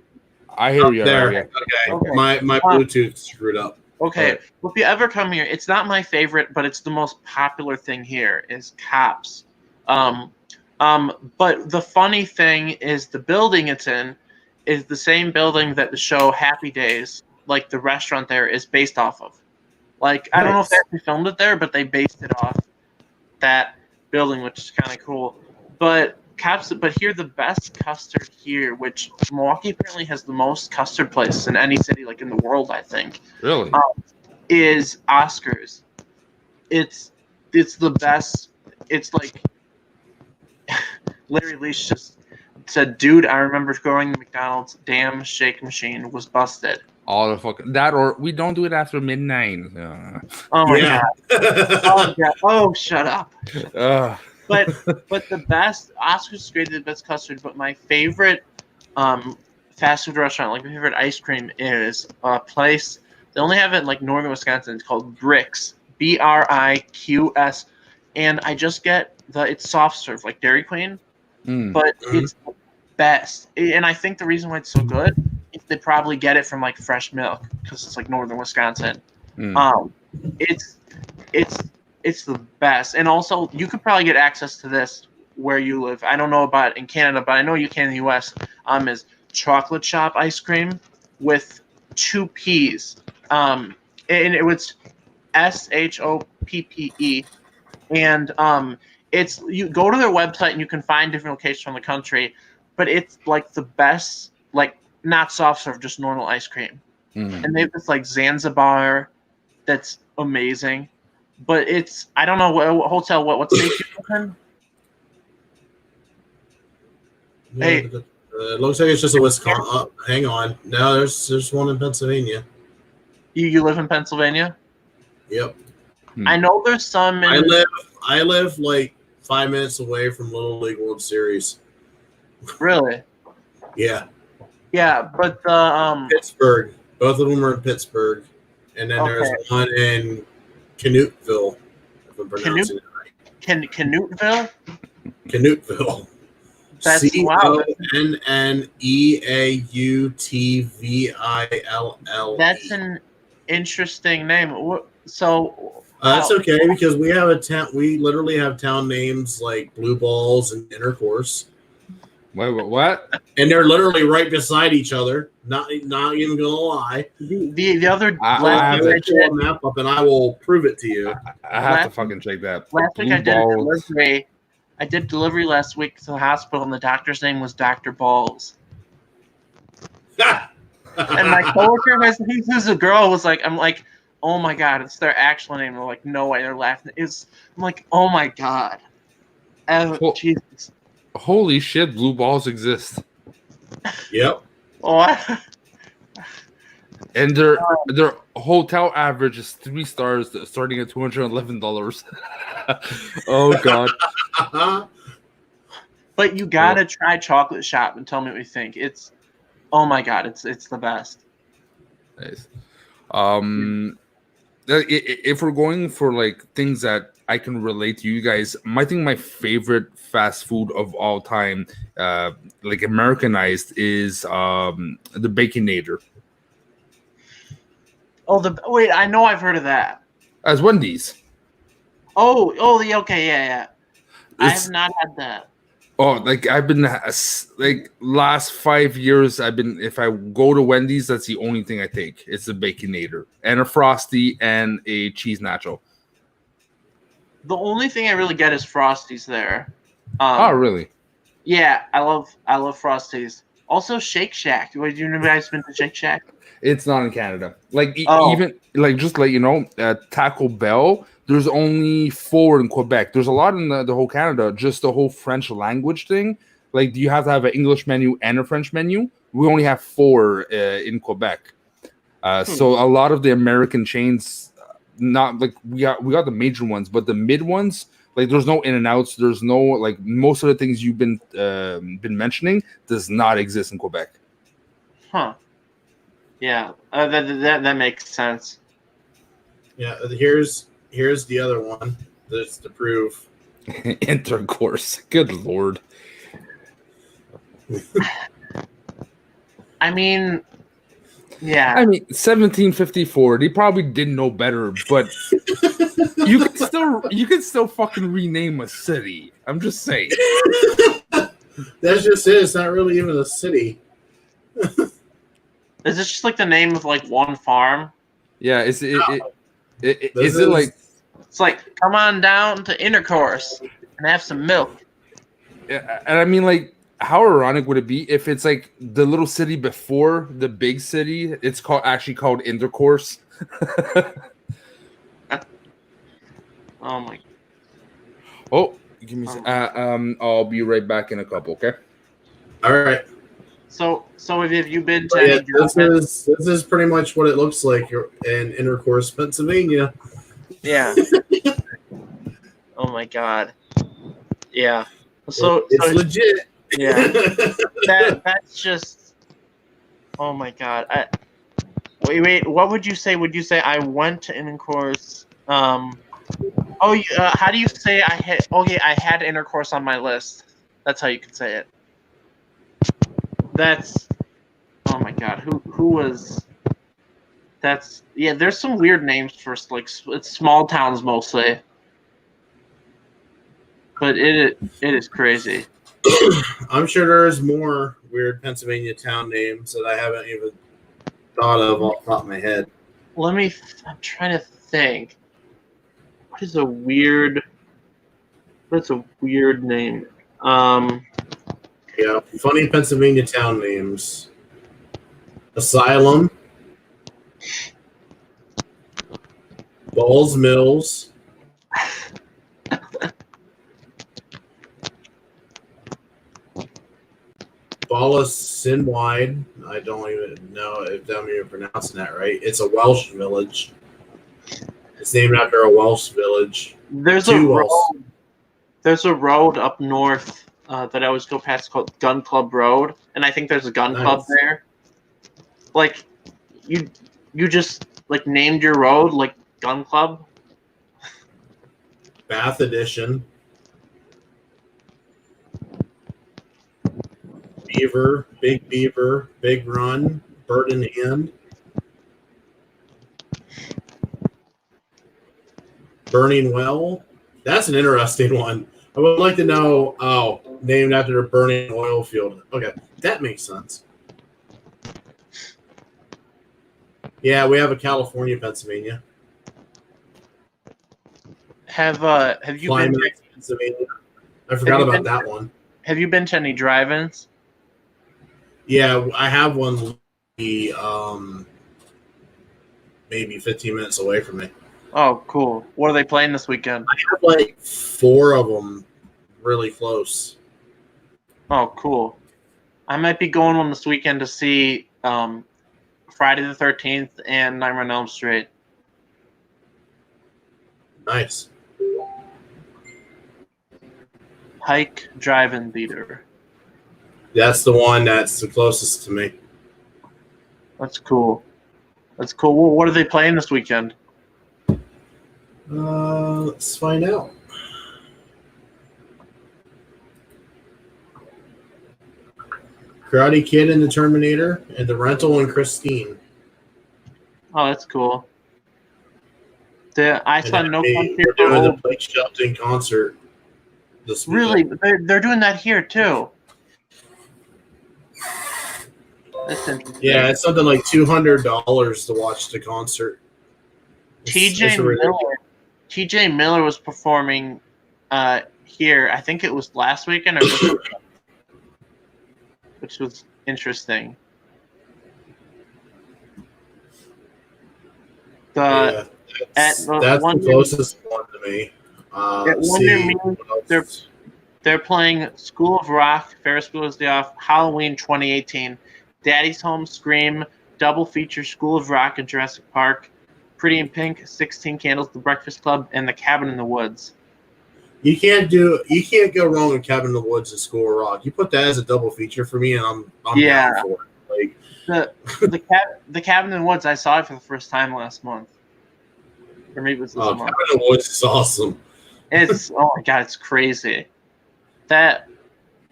I hear you. There. I hear you. Okay. My Bluetooth screwed up. Okay. Alright. Well, if you ever come here, it's not my favorite, but it's the most popular thing here is Cops. But the funny thing is the building it's in is the same building that the show Happy Days, like the restaurant there, is based off of. Like, I don't know if they actually filmed it there, but they based it off that building, which is kind of cool. But here the best custard here, which Milwaukee apparently has the most custard places in any city, like in the world, I think, Really? is Oscars. It's the best. It's like Larry Leach just said, "Dude, I remember going to McDonald's. Damn shake machine was busted." All the fucking that, or we don't do it after midnight. Oh my Yeah. god! Oh god! Oh, shut up! Uh, But the best Oscars is great, the best custard. But my favorite fast food restaurant, like my favorite ice cream, is a place they only have it in like northern Wisconsin. It's called Brix, BRIQS, and I just get it's soft serve like Dairy Queen, but it's the best. And I think the reason why it's so good is they probably get it from like fresh milk because it's like northern Wisconsin. It's the best, and also you could probably get access to this where you live. I don't know about in Canada, but I know you can in the U.S. Is chocolate shop ice cream with 2 P's, and it was SHOPPE, and it's you go to their website and you can find different locations from the country, but it's like the best, like not soft serve, just normal ice cream, and they have this like Zanzibar that's amazing. But it's I don't know what hotel what state you live in? Hey. It looks like it's just a Wisconsin. Hang on. No, there's one in Pennsylvania. You live in Pennsylvania? Yep. I know there's some in I live like 5 minutes away from Little League World Series. Really? Yeah. Yeah, but the Pittsburgh. Both of them are in Pittsburgh. And then there's one in Canutville, if I'm pronouncing it right. Canutville? Canutville. That's CONNEAUTVILL. That's an interesting name. So That's okay because we have a town. We literally have town names like Blue Balls and Intercourse. Wait, what? And they're literally right beside each other. Not even gonna lie. The other I will pull a map up and I will prove it to you. I have to fucking check that. Last week I did a delivery. I did delivery last week to the hospital, and the doctor's name was Dr. Balls. And my coworker, who's a girl, was like, I'm like, oh my god, it's their actual name. They're like, no way, they're laughing. I'm like, oh my god. Jesus. Holy shit, blue balls exist. Yep. What? And their hotel average is 3 stars, starting at $211. Oh god. But you gotta try Chocolate Shop and tell me what you think. It's, oh my god, it's the best. Nice. If we're going for like things that I can relate to you guys, I think my favorite fast food of all time, like Americanized, is the Baconator. Oh, wait, I know I've heard of that. As Wendy's. Okay, yeah. I have not had that. Oh, like I've been like last 5 years. I've been if I go to Wendy's, that's the only thing I take. It's a Baconator and a Frosty and a cheese nacho. The only thing I really get is Frosties there. Oh, really? Yeah, I love Frosties. Also, Shake Shack. Have you guys been to Shake Shack? It's not in Canada. Like even like just like Taco Bell. There's only 4 in Quebec. There's a lot in the whole Canada. Just the whole French language thing. Like, do you have to have an English menu and a French menu? We only have 4 in Quebec. So a lot of the American chains, not like we got the major ones, but the mid ones, like there's no In-N-Outs. There's no like most of the things you've been mentioning does not exist in Quebec. Huh. Yeah, that makes sense. Yeah, here's the other one. That's to prove. Intercourse. Good Lord. I mean, yeah. I mean, 1754. They probably didn't know better, but you can still fucking rename a city. I'm just saying. That's just it. It's not really even a city. Is this just like the name of like one farm? Yeah. Is it like? It's like, come on down to Intercourse and have some milk. Yeah, and I mean, like, how ironic would it be if it's like the little city before the big city? It's actually called Intercourse. Oh my. Oh, give me. I'll be right back in a couple. Okay. All right. So have you been to? Yeah, this is pretty much what it looks like in Intercourse, Pennsylvania. Yeah. Oh my God. Yeah. So it's legit. Yeah. That's just. Oh my God. Wait. What would you say? Would you say I went to Intercourse? How do you say I had? Oh yeah, I had Intercourse on my list. That's how you could say it. That's. Oh my God. Who was? That's yeah. There's some weird names for like it's small towns mostly, but it is crazy. I'm sure there's more weird Pennsylvania town names that I haven't even thought of off the top of my head. I'm trying to think. What's a weird name? Yeah, funny Pennsylvania town names. Asylum. Balls Mills. Sinwide. I don't even know if I'm even pronouncing that right. It's a Welsh village. It's named after a Welsh village. There's a road up north that I always go past called Gun Club Road, and I think there's a gun club there. Like, you just like named your road like Gun Club. Bath Edition. Beaver, Big Run, Bird in Hand. Burning Well. That's an interesting one. I would like to know, named after a burning oil field. Okay, that makes sense. Yeah, we have a California, Pennsylvania. Have you Climax, been to Pennsylvania? I forgot about that one. Have you been to any drive-ins? Yeah, I have one maybe 15 minutes away from me. Oh, cool. What are they playing this weekend? I have like 4 of them really close. Oh, cool. I might be going on this weekend to see Friday the 13th and Nightmare on Elm Street. Nice. Hike Drive-In Theater. That's the one that's the closest to me. That's cool. That's cool. Well, what are they playing this weekend? Let's find out. Karate Kid and the Terminator, and The Rental and Christine. Oh, that's cool. I saw No Country They're for doing the Old. Blake Shelton concert. this Really, weekend. they're doing that here too. That's interesting. Yeah, it's something like $200 to watch the concert. TJ Miller was performing here. I think it was last weekend or this weekend, which was interesting. That's the closest one to me. They're playing School of Rock, Ferris Bueller's Day Off, Halloween 2018, Daddy's Home, Scream, double feature School of Rock and Jurassic Park, Pretty in Pink, 16 Candles, The Breakfast Club, and The Cabin in the Woods. You can't go wrong with Cabin in the Woods and School of Rock. You put that as a double feature for me, and I'm down for it. Like the Cabin in the Woods, I saw it for the first time last month. Or maybe it was this month. Cabin in the Woods is awesome. It's oh my god, it's crazy. That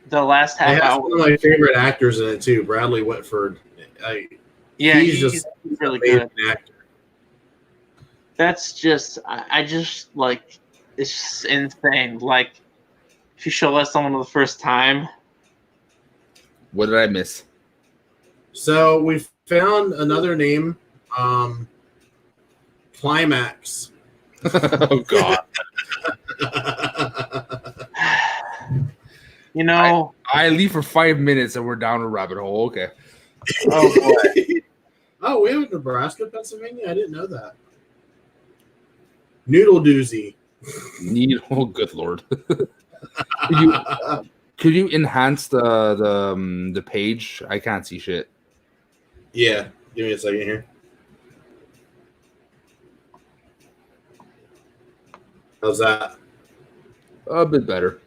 the last half hour. One of my favorite actors in it too, Bradley Whitford. He's just really good. Actor. That's just I just like it's just insane. Like if you show that someone for the first time. What did I miss? So we found another name, Climax. Oh God. You know, I leave for 5 minutes and we're down a rabbit hole. Okay. Oh boy. Oh, we have Nebraska, Pennsylvania. I didn't know that. Noodle doozy. Oh, good lord. Could you enhance the page? I can't see shit. Yeah, give me a second here. How's that? A bit better.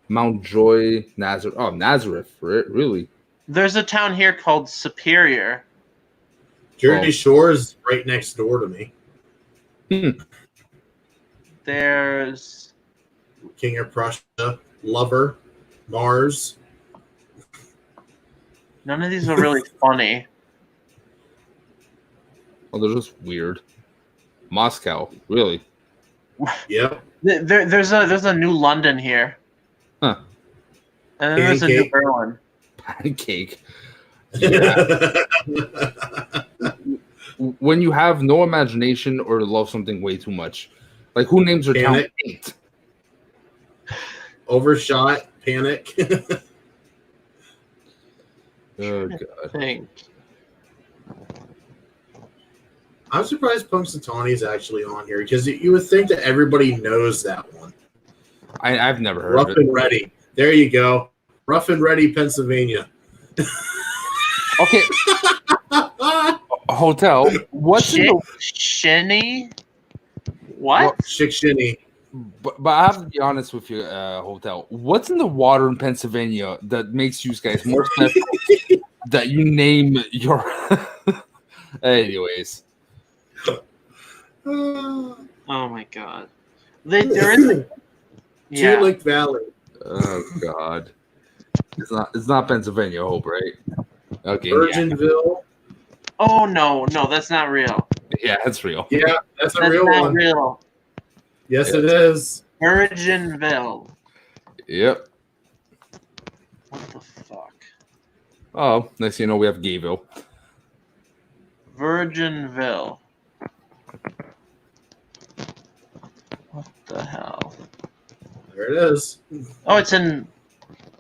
Mount Joy, Nazareth. Oh, Nazareth, really? There's a town here called Superior. Jersey Shore is right next door to me. There's King of Prussia, Lover, Mars. None of these are really funny. Oh, they're just weird. Moscow, really? Yep. There's a new London here. Huh. And then there's a new Berlin. Pancake. Yeah. When you have no imagination or love something way too much. Like, who names their town Paint? Overshot, Panic. Oh, God. I'm surprised Punxsutawney is actually on here because you would think that everybody knows that one. I've never heard Rough of it. and Ready. There you go. Rough and Ready, Pennsylvania. Okay. Hotel. What's in the Shinny? What? Shinny. But I have to be honest with you, Hotel. What's in the water in Pennsylvania that makes you guys more special that you name your... Anyways. Oh my god. There is a... Tulip Valley. Oh God. It's not Pennsylvania, I hope, right? Okay. Virginville. Yeah. Oh no, that's not real. Yeah, that's real. Yeah, that's not one. Real. Yes, it is. Virginville. Yep. What the fuck? Oh, next thing you know, we have Gayville. Virginville. What the hell? There it is. Oh, it's in...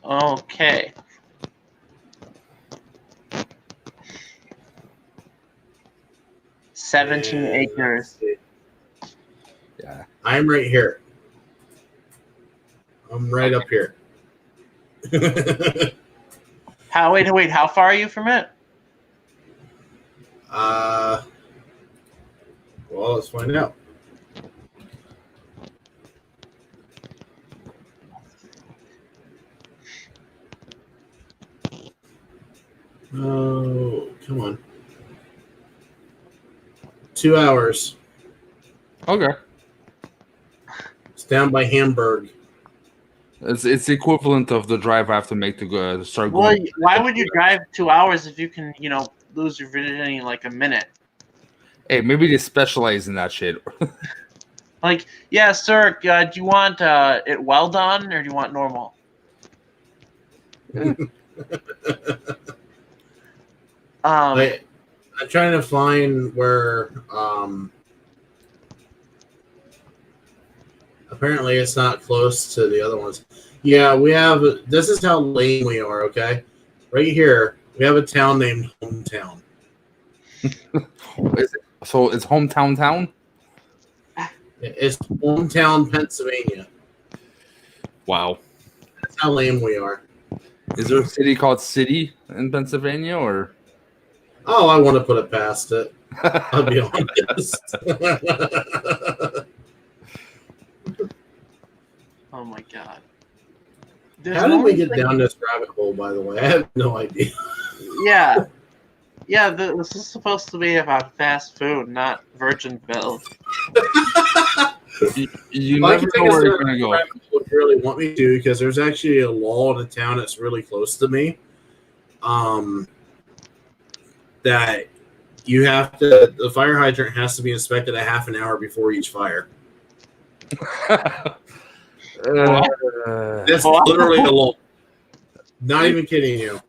Okay. — 17 acres. Yeah. I'm right here. I'm right up here. Wait, how far are you from it? Well, let's find out. Oh, come on. 2 hours. Okay. It's down by Hamburg. It's the equivalent of the drive I have to make to start Well, going. why would you drive 2 hours if you can, lose your virginity in like a minute? Hey, maybe they specialize in that shit. Like, yeah, sir, do you want it well done or do you want normal? I'm trying to find where. Apparently, it's not close to the other ones. Yeah, we have. This is how lame we are. Okay, right here we have a town named Hometown. So it's hometown town. It's Hometown, Pennsylvania. Wow. That's how lame we are. Is there a city called City in Pennsylvania, or? Oh, I want to put it past it. I'll be honest. Oh my god. How did we get down this rabbit hole, by the way? I have no idea. Yeah. Yeah, this is supposed to be about fast food, not Virginville. You never know where you're going to go. Would really want me to, because there's actually a law in a town that's really close to me. That you have to, the fire hydrant has to be inspected a half an hour before each fire. That's literally a law. Not even kidding you.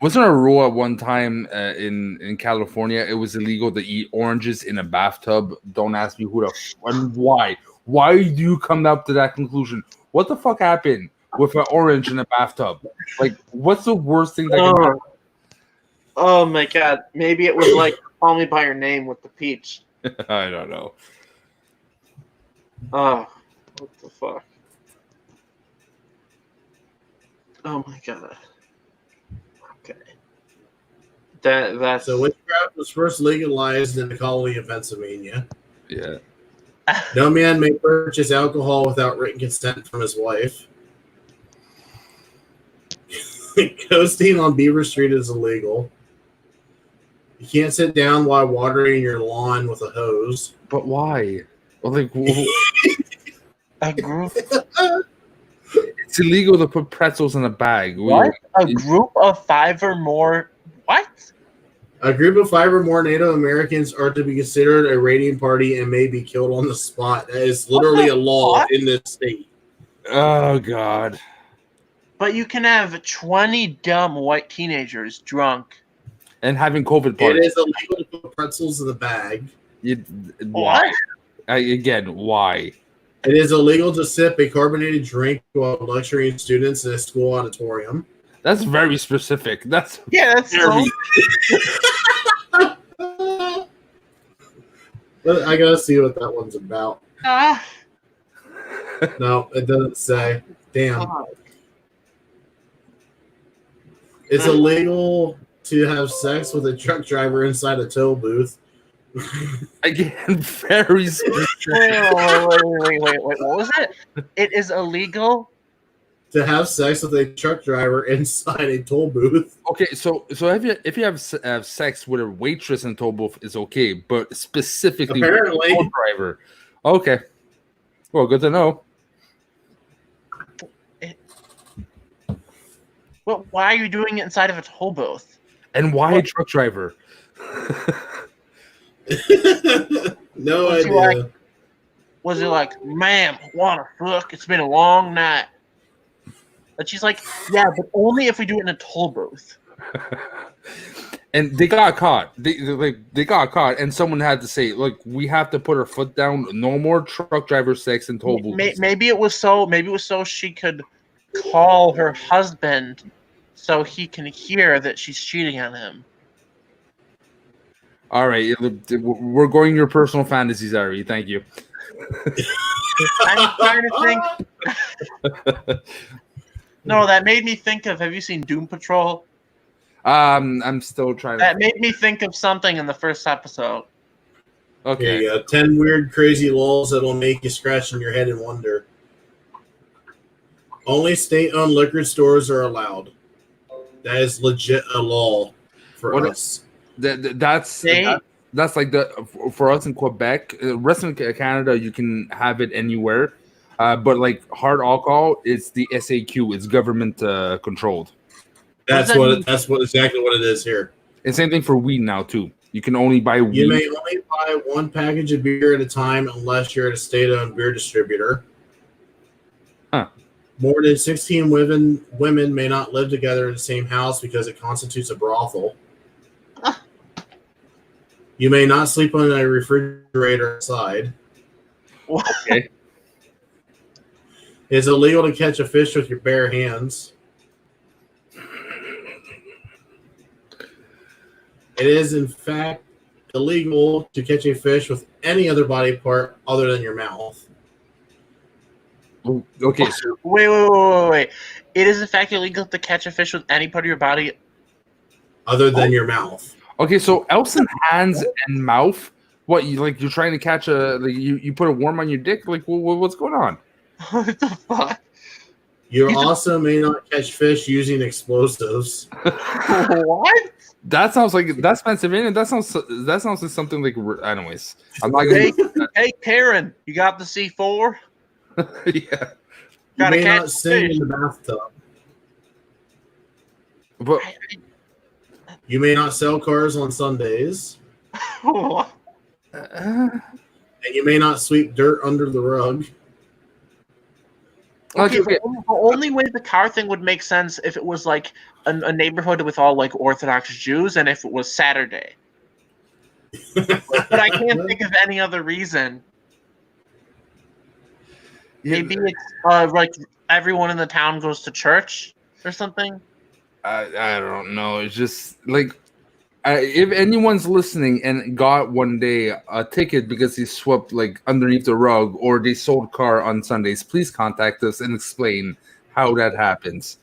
Wasn't a rule at one time in California? It was illegal to eat oranges in a bathtub. Don't ask me who the and why. Why do you come up to that conclusion? What the fuck happened with an orange in a bathtub? Like, what's the worst thing that can happen? Oh my god! Maybe it was like Call Me by Your Name with the peach. I don't know. Oh, what the fuck? Oh my god. Okay. That's so witchcraft was first legalized in the colony of Pennsylvania. Yeah. No man may purchase alcohol without written consent from his wife. Coasting on Beaver Street is illegal. You can't sit down while watering your lawn with a hose. But why? Well, like, a group. It's illegal to put pretzels in a bag. What? A group of 5 or more? What? A group of 5 or more Native Americans are to be considered a raiding party and may be killed on the spot. That is literally a law in this state. Oh, God. But you can have 20 dumb white teenagers drunk. And having COVID parties. It is illegal to put pretzels in the bag. Why? Again, why? It is illegal to sip a carbonated drink while lecturing students in a school auditorium. That's very specific. That's very. But I gotta see what that one's about. No, it doesn't say. Damn. It's illegal to have sex with a truck driver inside a toll booth. Again, very specific. Wait. What was it? It is illegal to have sex with a truck driver inside a toll booth. Okay, so if you have sex with a waitress in a toll booth, it's okay, but specifically apparently with a toll driver. Okay, well, good to know. Well, why are you doing it inside of a toll booth? And why a truck driver? No idea. Was it like, ma'am, wanna fuck? It's been a long night. And she's like, yeah, but only if we do it in a toll booth. And they got caught. They got caught, and someone had to say, "Look, we have to put our foot down. No more truck driver sex in toll booths." Maybe it was so she could call her husband so he can hear that she's cheating on him. All right, we're going your personal fantasies, Ari. Thank you. I'm trying to think. No, that made me think of. Have you seen Doom Patrol? I'm still trying. That made me think of something in the first episode. Okay. Yeah, 10 weird, crazy laws that'll make you scratch in your head and wonder. Only state-owned liquor stores are allowed. That is legit a law for us. That's like for us in Quebec. Rest in Canada, you can have it anywhere, but like hard alcohol, it's the SAQ. It's government controlled. That's exactly what it is here. And same thing for weed now too. You can only buy weed. You may only buy one package of beer at a time unless you're at a state-owned beer distributor. Huh. More than 16 women may not live together in the same house because it constitutes a brothel. You may not sleep on a refrigerator outside. Okay. It's illegal to catch a fish with your bare hands. It is, in fact, illegal to catch a fish with any other body part other than your mouth. Okay, so Wait. It is in fact illegal to catch a fish with any part of your body Other than your mouth. okay, so else in hands and mouth. What you're trying to catch you put a worm on your dick? Like what's going on? What the fuck? You also may not catch fish using explosives. What? That sounds like that's Pennsylvania. That sounds like something like. Anyways, I'm not gonna. Hey, Karen, you got the C4? Yeah. You Gotta may catch not sing fish. in the bathtub. But You may not sell cars on Sundays. What? And you may not sweep dirt under the rug. Okay, the only way the car thing would make sense if it was like a neighborhood with all like Orthodox Jews, and if it was Saturday. But I can't think of any other reason. Maybe it's like everyone in the town goes to church or something. I don't know. It's just like if anyone's listening and got one day a ticket because he swept like underneath the rug or they sold car on Sundays, please contact us and explain how that happens.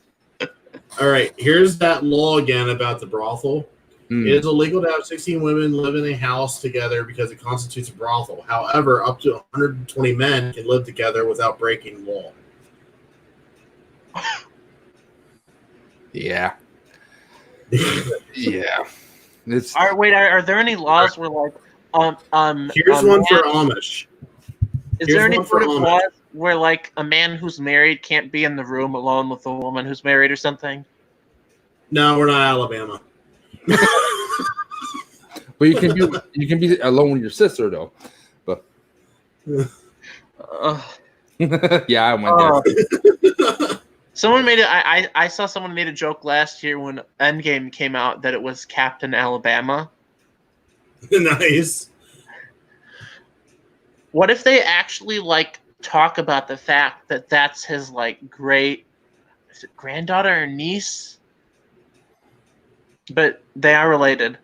All right, here's that law again about the brothel. It is illegal to have 16 women live in a house together because it constitutes a brothel. However, up to 120 men can live together without breaking law. Yeah. Yeah. It's All right, wait. Are there any laws where like Here's one for Amish. Is Here's there any one for sort of Amish. laws where like a man who's married can't be in the room alone with a woman who's married or something? No, we're not Alabama. but you can be alone with your sister though. But yeah, I went there. Someone made it. I saw someone made a joke last year when Endgame came out that it was Captain Alabama. Nice. What if they actually like talk about the fact that that's his like great granddaughter or niece? But they are related.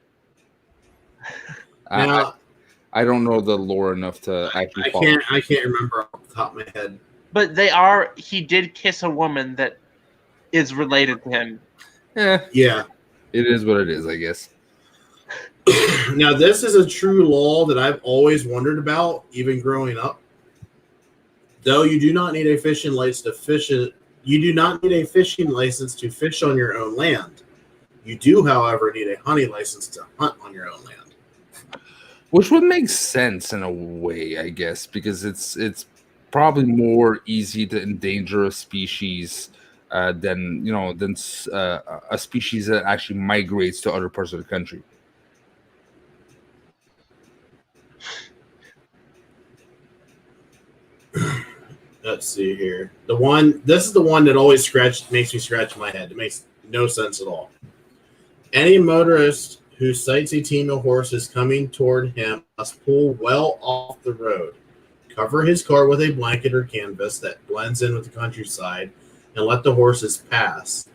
Now, I don't know the lore enough to actually follow. I can't remember off the top of my head. But they are. He did kiss a woman that is related to him. Yeah. It is what it is, I guess. Now, this is a true law that I've always wondered about, even growing up. Though you do not need a fishing license to fish it, you do not need a fishing license to fish on your own land. You do, however, need a hunting license to hunt on your own land. Which would make sense in a way, I guess, because it's probably more easy to endanger a species than a species that actually migrates to other parts of the country. Let's see here. This is the one that always makes me scratch my head. It makes no sense at all. Any motorist who sights a team of horses coming toward him must pull well off the road, cover his car with a blanket or canvas that blends in with the countryside, and let the horses pass.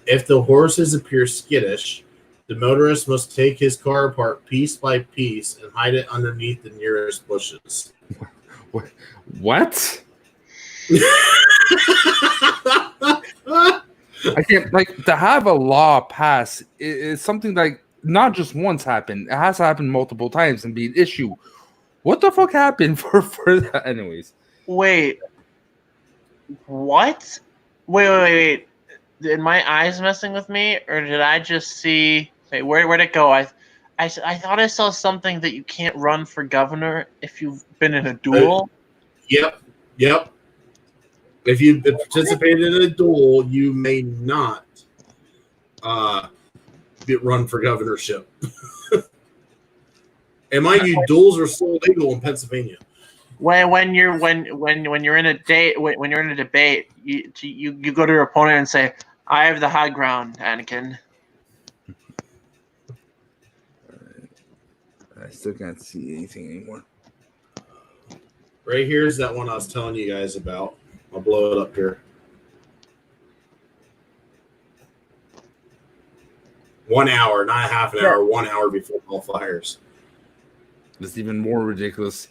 If the horses appear skittish, the motorist must take his car apart piece by piece and hide it underneath the nearest bushes. What? I can't to have a law pass is something like not just once happened. It has to happen multiple times and be an issue. What the fuck happened for that? Anyways. Wait. What? Wait. Did my eyes messing with me, or did I just see? Wait, where'd it go? I thought I saw something that you can't run for governor if you've been in a duel. Yep. If you participated in a duel, you may not run for governorship. And mind you, duels are still legal in Pennsylvania. When you're in a date when you're in a debate, you go to your opponent and say, "I have the high ground, Anakin." I still can't see anything anymore. Right here's that one I was telling you guys about. I'll blow it up here. 1 hour, not half an hour. 1 hour before all fires. It's even more ridiculous.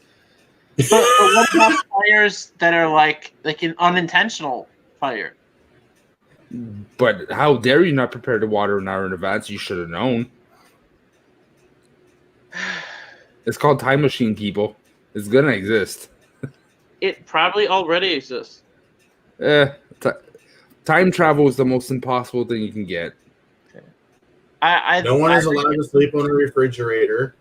But what about fires that are like an unintentional fire? But how dare you not prepare the water an hour in advance? You should have known. It's called Time Machine, people. It's gonna exist. It probably already exists. Time travel is the most impossible thing you can get. No one is allowed to sleep on a refrigerator.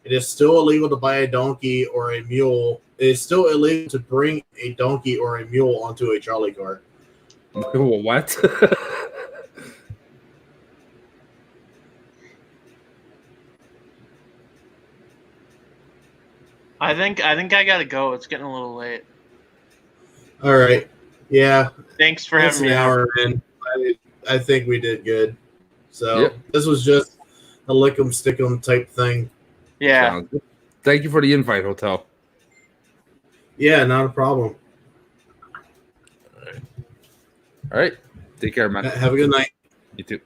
It is still illegal to buy a donkey or a mule. It is still illegal to bring a donkey or a mule onto a trolley car. What? I think I gotta go. It's getting a little late. All right. Yeah. Thanks for That's having me. An hour in. I think we did good. So Yep. This was just a lick 'em, stick 'em type thing. Yeah. Thank you for the invite, Hotel. Yeah, not a problem. All right. Take care, man. Have a good night. You too.